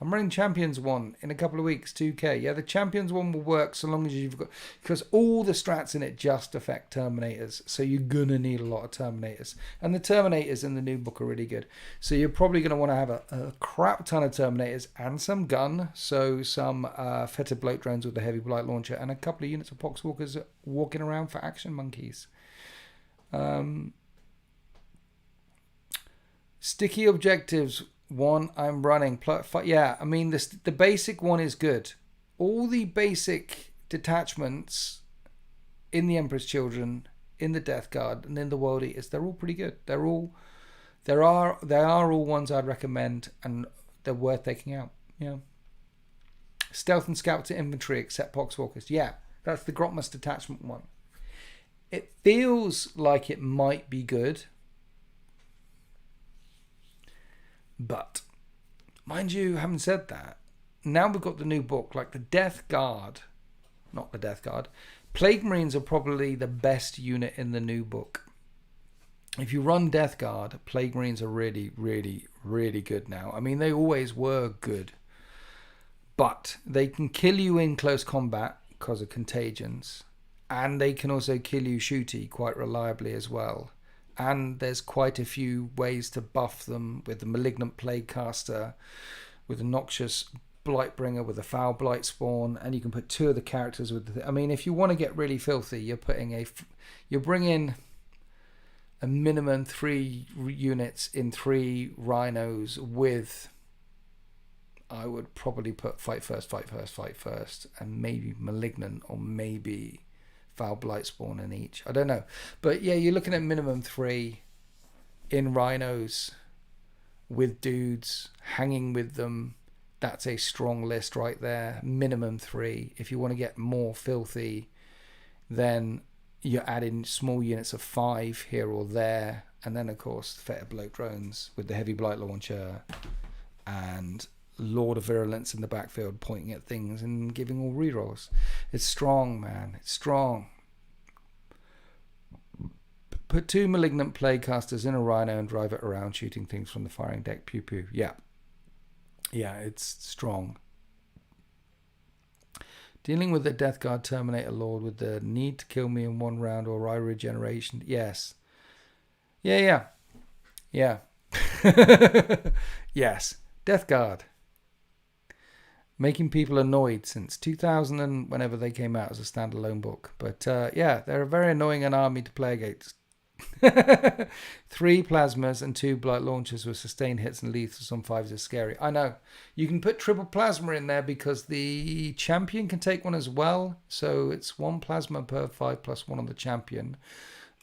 I'm running Champions 1 in a couple of weeks, 2k. Yeah, the Champions 1 will work so long as you've got... Because all the strats in it just affect Terminators. So you're going to need a lot of Terminators. And the Terminators in the new book are really good. So you're probably going to want to have a crap ton of Terminators and some gun. So some fetid bloat drones with the heavy blight launcher. And a couple of units of Poxwalkers walking around for action monkeys. Sticky objectives... One I'm running. Yeah, I mean, the basic one is good. All the basic detachments in the Emperor's Children, in the Death Guard, and in the World Eaters, they're all pretty good. They are all ones I'd recommend, and they're worth taking out. Yeah. Stealth and Scout to infantry, except Poxwalkers. Yeah, that's the Grotmus detachment one. It feels like it might be good. But, mind you, having said that, now we've got the new book, like the Death Guard, not the Death Guard, Plague Marines are probably the best unit in the new book. If you run Death Guard, Plague Marines are really, really, really good now. I mean, they always were good. But they can kill you in close combat because of contagions. And they can also kill you shooty quite reliably as well. And there's quite a few ways to buff them with the Malignant Plague Caster, with a Noxious Blightbringer, with a Foul Blight Spawn, and you can put two of the characters with the... I mean, if you want to get really filthy, you're bringing a minimum 3 units in 3 rhinos with... I would probably put Fight First, and maybe Malignant, or maybe... Foul Blight Spawn in each. I don't know. But yeah, you're looking at minimum 3 in rhinos with dudes hanging with them. That's a strong list right there. Minimum 3. If you want to get more filthy, then you're adding small units of 5 here or there. And then, of course, Fetid Bloat drones with the heavy blight launcher and Lord of Virulence in the backfield pointing at things and giving all rerolls. It's strong, man. It's strong. Put 2 Malignant Plague Casters in a rhino and drive it around shooting things from the firing deck. Pew pew. Yeah. Yeah, it's strong. Dealing with the Death Guard Terminator Lord with the need to kill me in 1 round or I regeneration. Yes. Yeah. Yes. Death Guard. Making people annoyed since 2000 and whenever they came out as a standalone book. But yeah, they're a very annoying an army to play against. 3 plasmas and 2 blight launchers with sustained hits and lethals on 5s is scary. I know. You can put triple plasma in there because the champion can take one as well. So it's 1 plasma per 5 plus 1 on the champion.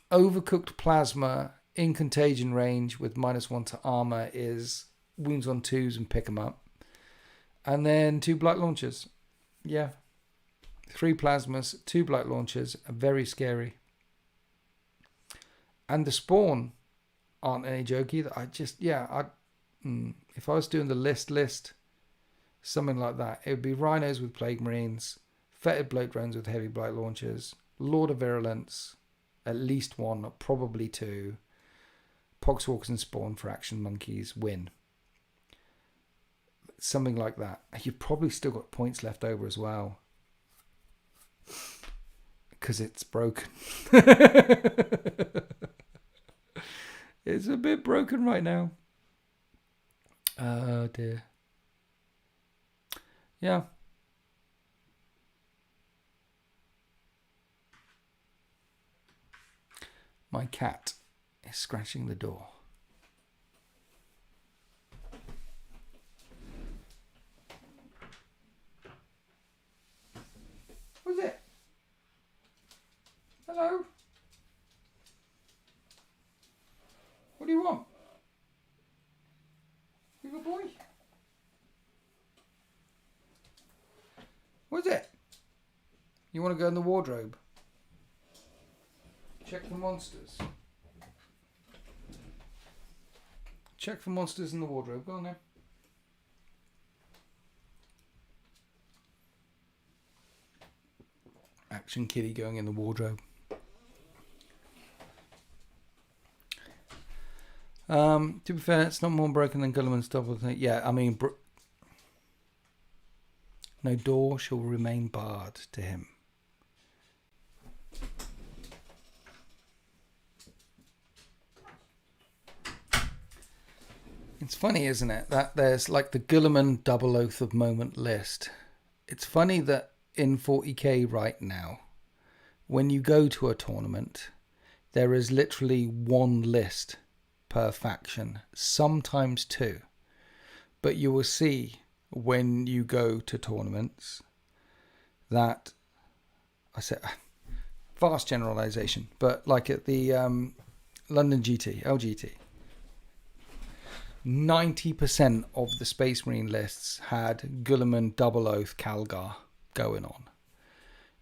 Overcooked plasma in contagion range with -1 to armor is wounds on 2s and pick them up. And then 2 blight launchers. Yeah. 3 plasmas, 2 blight launchers are very scary. And the spawn aren't any joke either. If I was doing the list, something like that, it would be rhinos with plague marines, fetid bloat drones with heavy blight launchers, Lord of Virulence, at least 1, probably 2, Poxwalkers and spawn for action monkeys, win. Something like that. You've probably still got points left over as well. Because it's broken. It's a bit broken right now. Oh dear. Yeah. My cat is scratching the door. What's it? Hello? What do you want? You good boy? What's it? You want to go in the wardrobe? Check for monsters. Check for monsters in the wardrobe. Go on then. Action kitty going in the wardrobe. To be fair, it's not more broken than Gulliman's double thing. Yeah, I mean, No door shall remain barred to him. It's funny, isn't it, that there's like the Guilliman Double Oath of Moment list. It's funny that in 40k right now, when you go to a tournament, there is literally one list per faction, sometimes two. But you will see when you go to tournaments that, I said, vast generalization, but like at the London GT, LGT, 90% of the Space Marine lists had Guilliman Double Oath Calgar going on.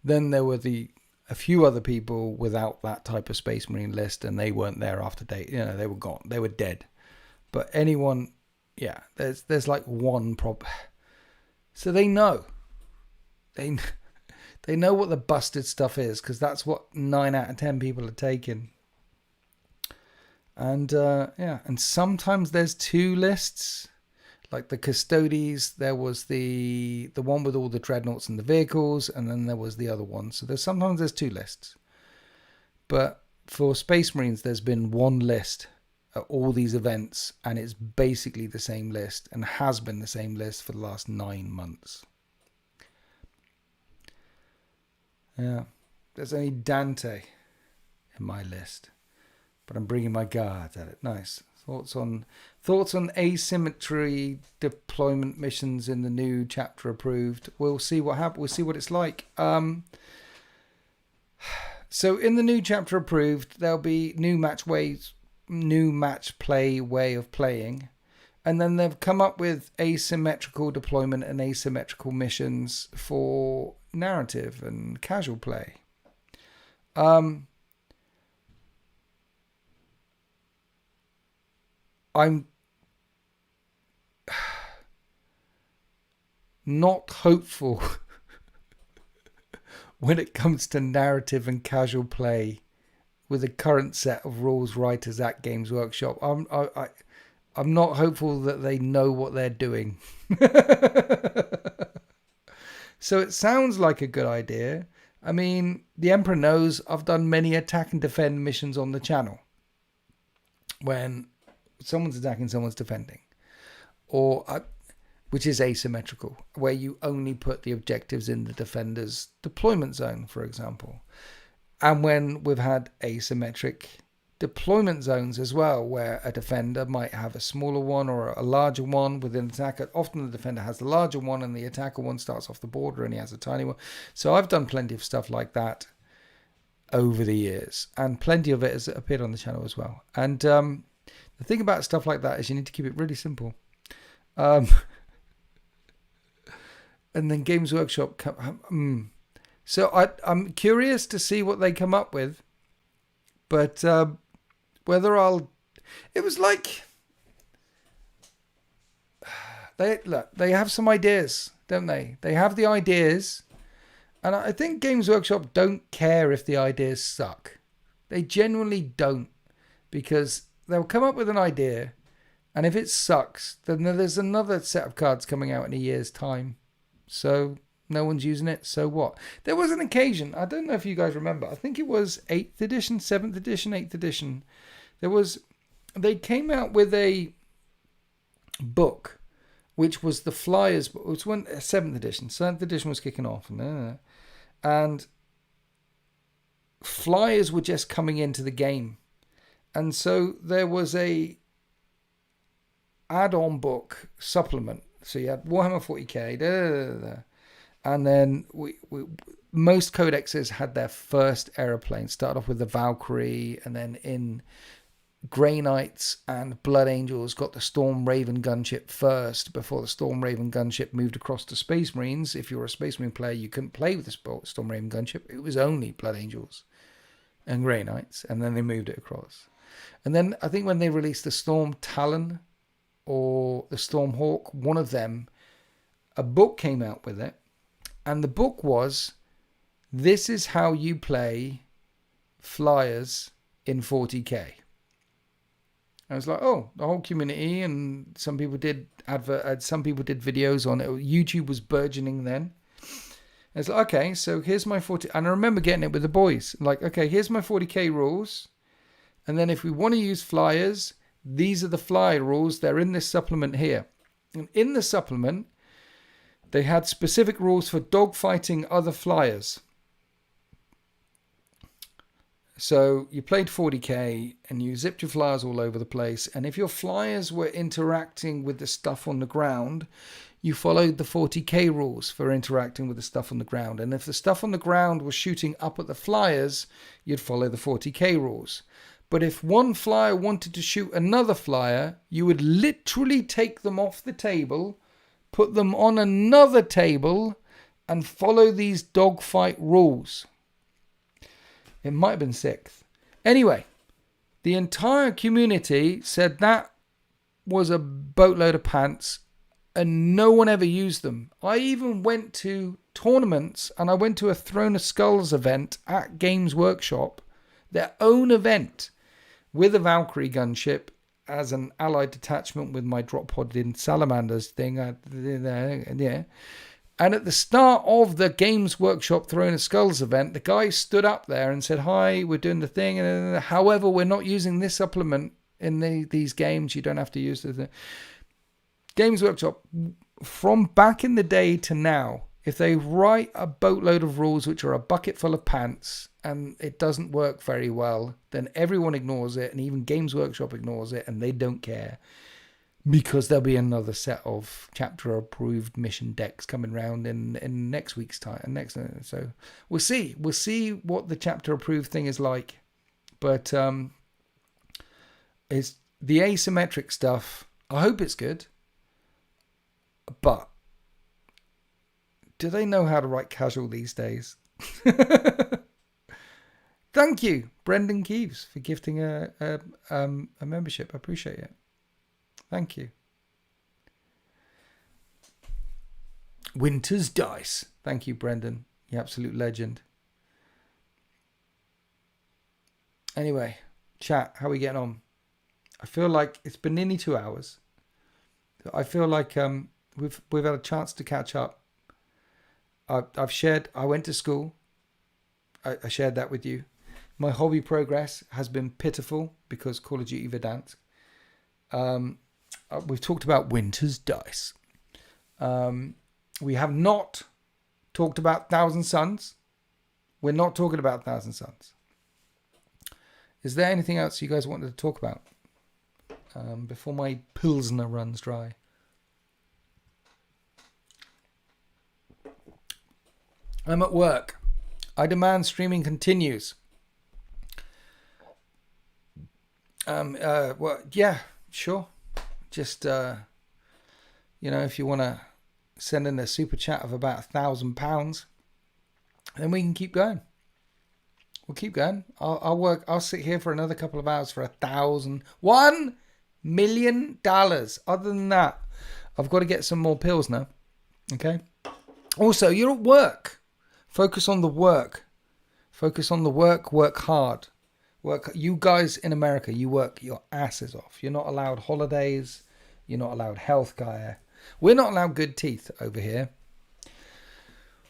Then there were a few other people without that type of Space Marine list, and they weren't there after date. You know, they were gone. They were dead. But anyone, yeah, there's like one problem. So they know. They know what the busted stuff is, because that's what 9 out of 10 people are taking. And yeah, and sometimes there's two lists, like the Custodes. There was the one with all the dreadnoughts and the vehicles, and then there was the other one. So sometimes there's two lists. But for Space Marines, there's been one list at all these events, and it's basically the same list, and has been the same list for the last 9 months. Yeah, there's only Dante in my list. But I'm bringing my guards at it. Nice. Thoughts on asymmetry deployment missions in the new chapter approved. We'll see what happens. We'll see what it's like. So in the new chapter approved, there'll be new match play way of playing, and then they've come up with asymmetrical deployment and asymmetrical missions for narrative and casual play. I'm not hopeful when it comes to narrative and casual play with the current set of rules writers at Games Workshop. I'm not hopeful that they know what they're doing. So it sounds like a good idea. I mean, the Emperor knows I've done many attack and defend missions on the channel. When someone's attacking, someone's defending, which is asymmetrical, where you only put the objectives in the defender's deployment zone, for example. And when we've had asymmetric deployment zones as well, where a defender might have a smaller one or a larger one with an attacker. Often the defender has the larger one and the attacker one starts off the border and he has a tiny one. So I've done plenty of stuff like that over the years, and plenty of it has appeared on the channel as well. And the thing about stuff like that is you need to keep it really simple. And then Games Workshop. So I'm curious to see what they come up with. But whether it was like, they have some ideas, don't they? They have the ideas. And I think Games Workshop don't care if the ideas suck. They genuinely don't. Because they'll come up with an idea, and if it sucks, then there's another set of cards coming out in a year's time. So no one's using it, so what? There was an occasion, I don't know if you guys remember, I think it was 8th edition, 7th edition, 8th edition. They came out with a book, which was the Flyers book. It was 7th edition. 7th edition was kicking off. And Flyers were just coming into the game. And so there was a add-on book supplement. So you had Warhammer 40k, and then most codexes had their first aeroplane. Started off with the Valkyrie, and then in Grey Knights and Blood Angels got the Storm Raven gunship first, before the Storm Raven gunship moved across to Space Marines. If you were a Space Marine player, you couldn't play with the Storm Raven gunship. It was only Blood Angels and Grey Knights, and then they moved it across. And then I think when they released the Storm Talon or the Storm Hawk, one of them, a book came out with it. And the book was, this is how you play Flyers in 40k. I was like, oh, the whole community, and some people did some people did videos on it. YouTube was burgeoning then. It's like, okay, so here's my 40, and I remember getting it with the boys. Like, okay, here's my 40k rules, and then if we want to use flyers, these are the flyer rules. They're in this supplement here. And in the supplement, they had specific rules for dogfighting other flyers. So you played 40k and you zipped your flyers all over the place. And if your flyers were interacting with the stuff on the ground, you followed the 40k rules for interacting with the stuff on the ground. And if the stuff on the ground was shooting up at the flyers, you'd follow the 40k rules. But if one flyer wanted to shoot another flyer, you would literally take them off the table, put them on another table, and follow these dogfight rules. It might have been 6th. Anyway, the entire community said that was a boatload of pants, and no one ever used them. I even went to tournaments, and I went to a Throne of Skulls event at Games Workshop, their own event, with a Valkyrie gunship as an allied detachment with my drop pod in Salamanders thing. Yeah. And at the start of the Games Workshop Throne of Skulls event, the guy stood up there and said, hi, we're doing the thing. However, we're not using this supplement in these games. You don't have to use the Games Workshop. From back in the day to now, if they write a boatload of rules which are a bucket full of pants and it doesn't work very well, then everyone ignores it, and even Games Workshop ignores it, and they don't care. Because there'll be another set of chapter-approved mission decks coming around in next week's time. So we'll see. We'll see what the chapter-approved thing is like. But it's the asymmetric stuff. I hope it's good. But do they know how to write casual these days? Thank you, Brendan Keeves, for gifting a membership. I appreciate it. Thank you. Winter's Dice. Thank you, Brendan. You absolute legend. Anyway, chat, how are we getting on? I feel like it's been nearly 2 hours. I feel like we've had a chance to catch up. I've shared, I went to school. I shared that with you. My hobby progress has been pitiful because Call of Duty Verdansk. We've talked about Winter's Dice. We have not talked about Thousand Suns. We're not talking about Thousand Suns. Is there anything else you guys wanted to talk about before my Pilsner runs dry? I'm at work. I demand streaming continues. Well, yeah, sure. Just, if you want to send in a super chat of about £1,000, then we can keep going. We'll keep going. I'll sit here for another couple of hours for $1 million. Other than that, I've got to get some more pills now. Okay. Also, you're at work. Focus on the work. Focus on the work. Work hard. You guys in America, you work your asses off. You're not allowed holidays. You're not allowed healthcare. We're not allowed good teeth over here.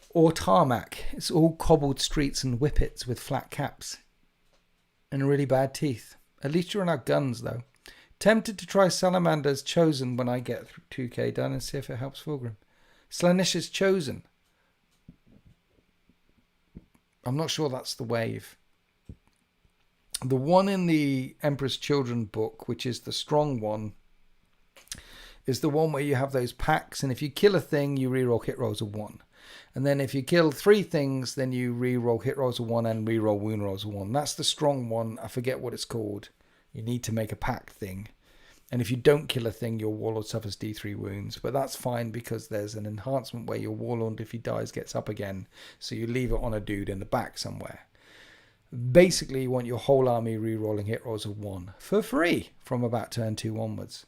Or tarmac. It's all cobbled streets and whippets with flat caps. And really bad teeth. At least you're allowed guns, though. Tempted to try Salamander's Chosen when I get 2k done and see if it helps Fulgrim. Slanisha's Chosen. I'm not sure that's the wave. The one in the Emperor's Children book, which is the strong one, is the one where you have those packs, and if you kill a thing, you reroll hit rolls of 1. And then if you kill 3 things, then you reroll hit rolls of 1 and reroll wound rolls of 1. That's the strong one. I forget what it's called. You need to make a pack thing. And if you don't kill a thing, your warlord suffers D3 wounds. But that's fine because there's an enhancement where your warlord, if he dies, gets up again. So you leave it on a dude in the back somewhere. Basically, you want your whole army re-rolling hit rolls of 1 for free from about turn 2 onwards.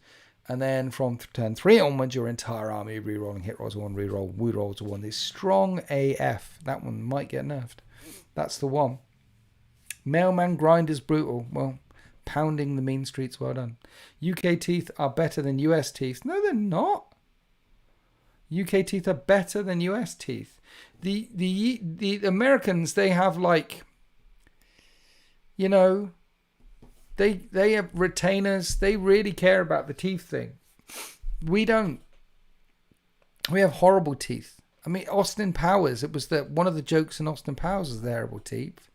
And then from turn 3 onwards, your entire army re-rolling hit rolls of 1, re-roll wound rolls of 1. This strong AF. That one might get nerfed. That's the one. Mailman grind is brutal. Well, Pounding the mean streets. Well done. UK teeth are better than US teeth. No, they're not. UK teeth are better than US teeth. The Americans, they have like, you know, they have retainers. They really care about the teeth thing. We don't. We have horrible teeth. I mean, Austin Powers, it was one of the jokes in Austin Powers was the horrible teeth.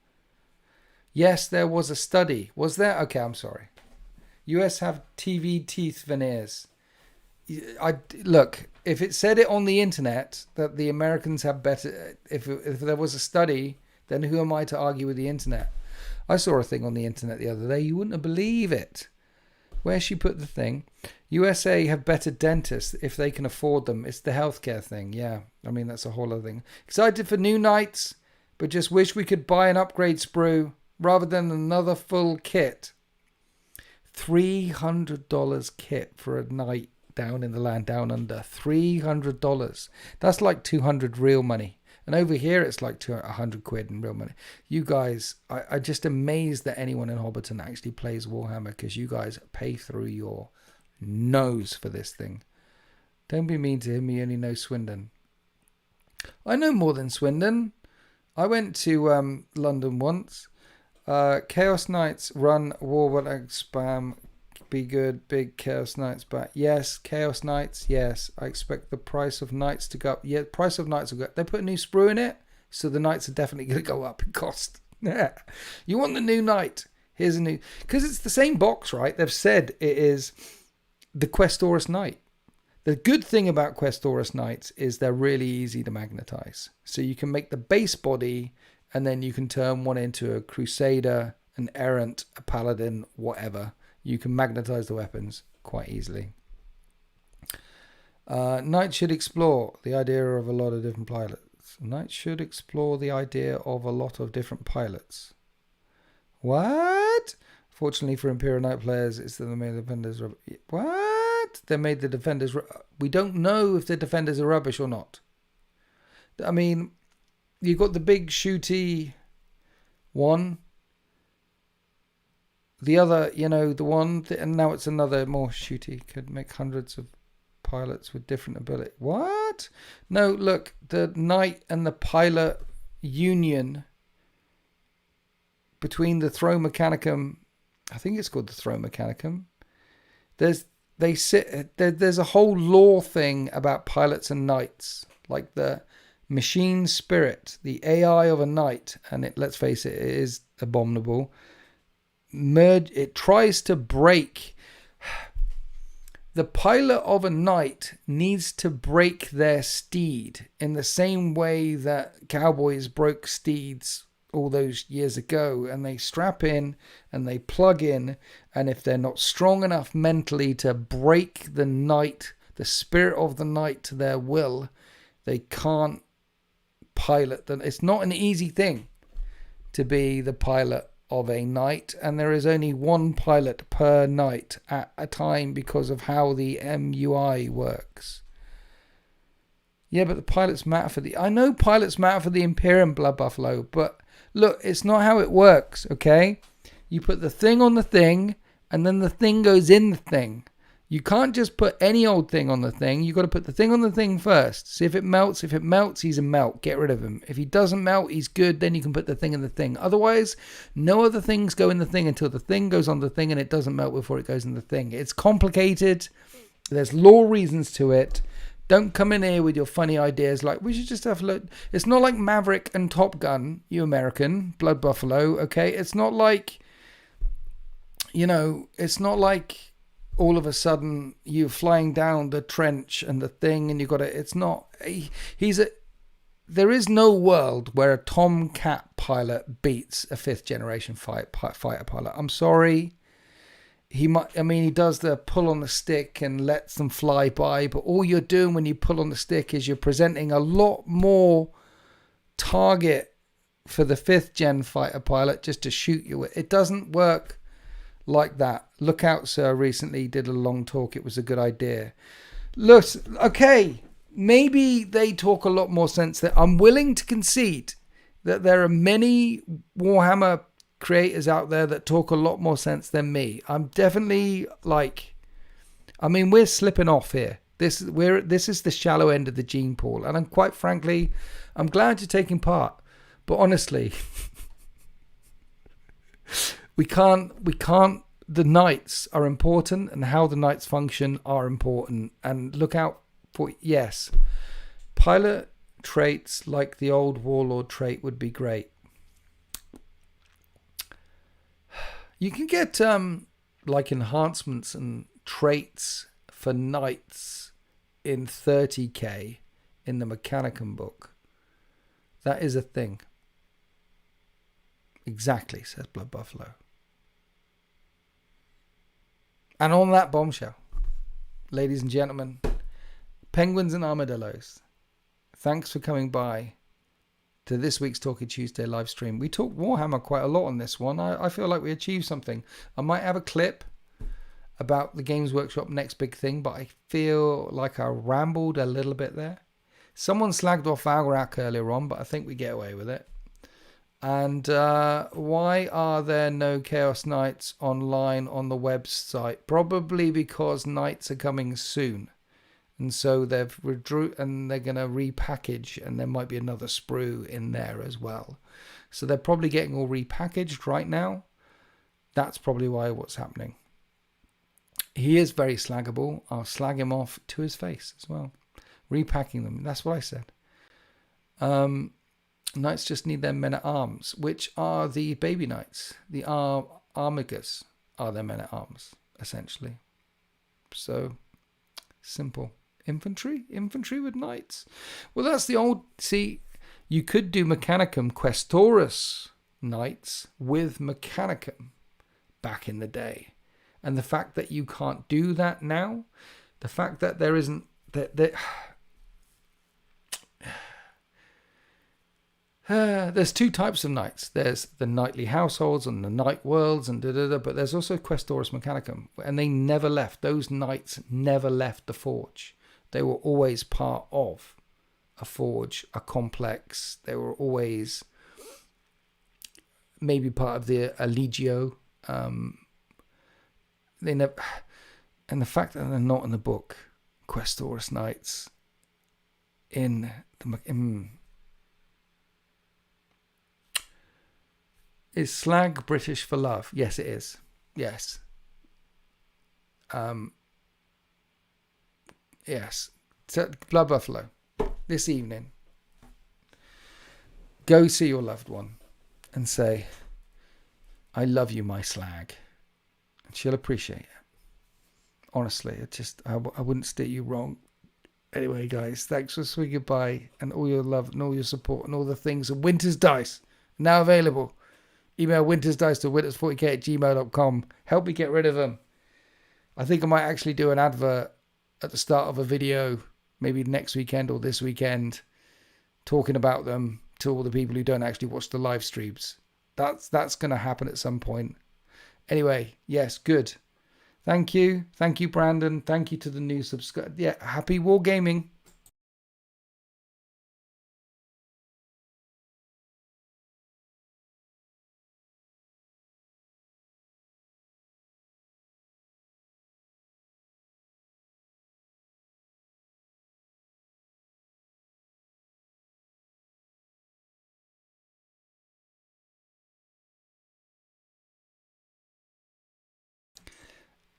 Yes, there was a study. Was there? Okay, I'm sorry. US have TV teeth veneers. Look, if it said it on the internet that the Americans have better, if there was a study, then who am I to argue with the internet? I saw a thing on the internet the other day. You wouldn't believe it. Where she put the thing. USA have better dentists if they can afford them. It's the healthcare thing. Yeah, I mean, that's a whole other thing. Excited for new nights, but just wish we could buy an upgrade sprue rather than another full kit. $300 kit for a night down in the land down under. $300. That's like 200 real money. And over here, it's like 100 quid in real money. You guys, I'm just amazed that anyone in Hobbiton actually plays Warhammer, because you guys pay through your nose for this thing. Don't be mean to him. You only know Swindon. I know more than Swindon. I went to London once. Chaos Knights run Warburg spam. Be good. Big Chaos Knights back. Yes, Chaos Knights. Yes, I expect the price of Knights to go up. Yeah, the price of Knights will go up. They put a new sprue in it, so the Knights are definitely going to go up in cost. Yeah. You want the new Knight? Here's a new... Because it's the same box, right? They've said it is the Questorus Knight. The good thing about Questorus Knights is they're really easy to magnetize. So you can make the base body, and then you can turn one into a Crusader, an Errant, a Paladin, whatever. You can magnetize the weapons quite easily. Knight should explore the idea of a lot of different pilots. Knight should explore the idea of a lot of different pilots. What? Fortunately for Imperial Knight players, it's that they made the defenders... What? They made the defenders... We don't know if the defenders are rubbish or not. I mean, you've got the big shooty one. The other, you know, the one, and now it's another more shooty. Could make hundreds of pilots with different ability. What? No, look, the Knight and the Pilot union between the Throw Mechanicum, I think it's called the Throw Mechanicum. There's a whole lore thing about pilots and knights, like the machine spirit, the AI of a knight, and let's face it, it is abominable. It tries to break. The pilot of a knight needs to break their steed in the same way that cowboys broke steeds all those years ago, and they strap in and they plug in, and if they're not strong enough mentally to break the knight, the spirit of the knight, to their will, they can't pilot them. It's not an easy thing to be the pilot of a knight, and there is only one pilot per knight at a time because of how the MUI works. Yeah, but the pilots matter for the... I know pilots matter for the Imperium Blood Buffalo, but look, it's not how it works, okay? You put the thing on the thing, and then the thing goes in the thing. You can't just put any old thing on the thing. You've got to put the thing on the thing first. See if it melts. If it melts, he's a melt. Get rid of him. If he doesn't melt, he's good. Then you can put the thing in the thing. Otherwise, no other things go in the thing until the thing goes on the thing and it doesn't melt before it goes in the thing. It's complicated. There's law reasons to it. Don't come in here with your funny ideas like, we should just have a look. It's not like Maverick and Top Gun, you American, Blood Buffalo, okay? It's not like, you know, it's not like... all of a sudden you're flying down the trench and the thing, and you've got to, it's not, there is no world where a Tomcat pilot beats a 5th generation fighter pilot. I'm sorry. He does the pull on the stick and lets them fly by, but all you're doing when you pull on the stick is you're presenting a lot more target for the 5th gen fighter pilot just to shoot you with. It doesn't work like that. Look Out Sir recently did a long talk. It was a good idea. Look, okay, maybe they talk a lot more sense. That I'm willing to concede that there are many Warhammer creators out there that talk a lot more sense than me. I'm definitely like, I mean, we're slipping off here. This is the shallow end of the gene pool, and I'm quite frankly, I'm glad you're taking part. But honestly, we can't. The knights are important, and how the knights function are important. And look out for, yes, pilot traits like the old warlord trait would be great. You can get like enhancements and traits for knights in 30k in the Mechanicum book. That is a thing. Exactly, says Blood Buffalo. And on that bombshell, ladies and gentlemen, penguins and armadillos, thanks for coming by to this week's Talking Tuesday live stream. We talked Warhammer quite a lot on this one. I feel like we achieved something. I might have a clip about the Games Workshop next big thing, but I feel like I rambled a little bit there. Someone slagged off Valrak earlier on, but I think we get away with it. And why are there no Chaos Knights online on the website? Probably because Knights are coming soon. And so they've withdrew and they're going to repackage, and there might be another sprue in there as well. So they're probably getting all repackaged right now. That's probably why what's happening. He is very slaggable. I'll slag him off to his face as well. Repacking them. That's what I said. Knights just need their men-at-arms, which are the baby knights. The Armigas are their men-at-arms, essentially. So, simple. Infantry with knights. Well, that's the old... See, you could do Mechanicum Questoris knights with Mechanicum back in the day. And the fact that you can't do that now, the fact that there isn't... There's two types of knights. There's the knightly households and the knight worlds and but there's also Questoris Mechanicum, and they never left. Those knights never left the forge. They were always part of a forge, a complex. They were always maybe part of the Legio. They never, and the fact that they're not in the book, Questoris Knights in the is slag British for love? Yes, it is. Yes. Yes. So, Blood Buffalo, this evening, go see your loved one and say, I love you, my slag. And she'll appreciate it. Honestly, I wouldn't steer you wrong. Anyway, guys, thanks for swinging goodbye and all your love and all your support and all the things. And Winter's Dice, now available. Email wintersdice to winters40k@gmail.com. Help me get rid of them. I think I might actually do an advert at the start of a video, maybe next weekend or this weekend, talking about them to all the people who don't actually watch the live streams. That's going to happen at some point. Anyway, yes, good. Thank you. Thank you, Brandon. Thank you to the new subscriber. Yeah, happy wargaming.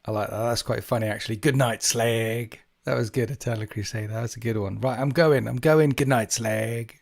I like that. That's quite funny, actually. Good night, Slag. That was good, Eternal Crusade. That was a good one. Right, I'm going. Good night, Slag.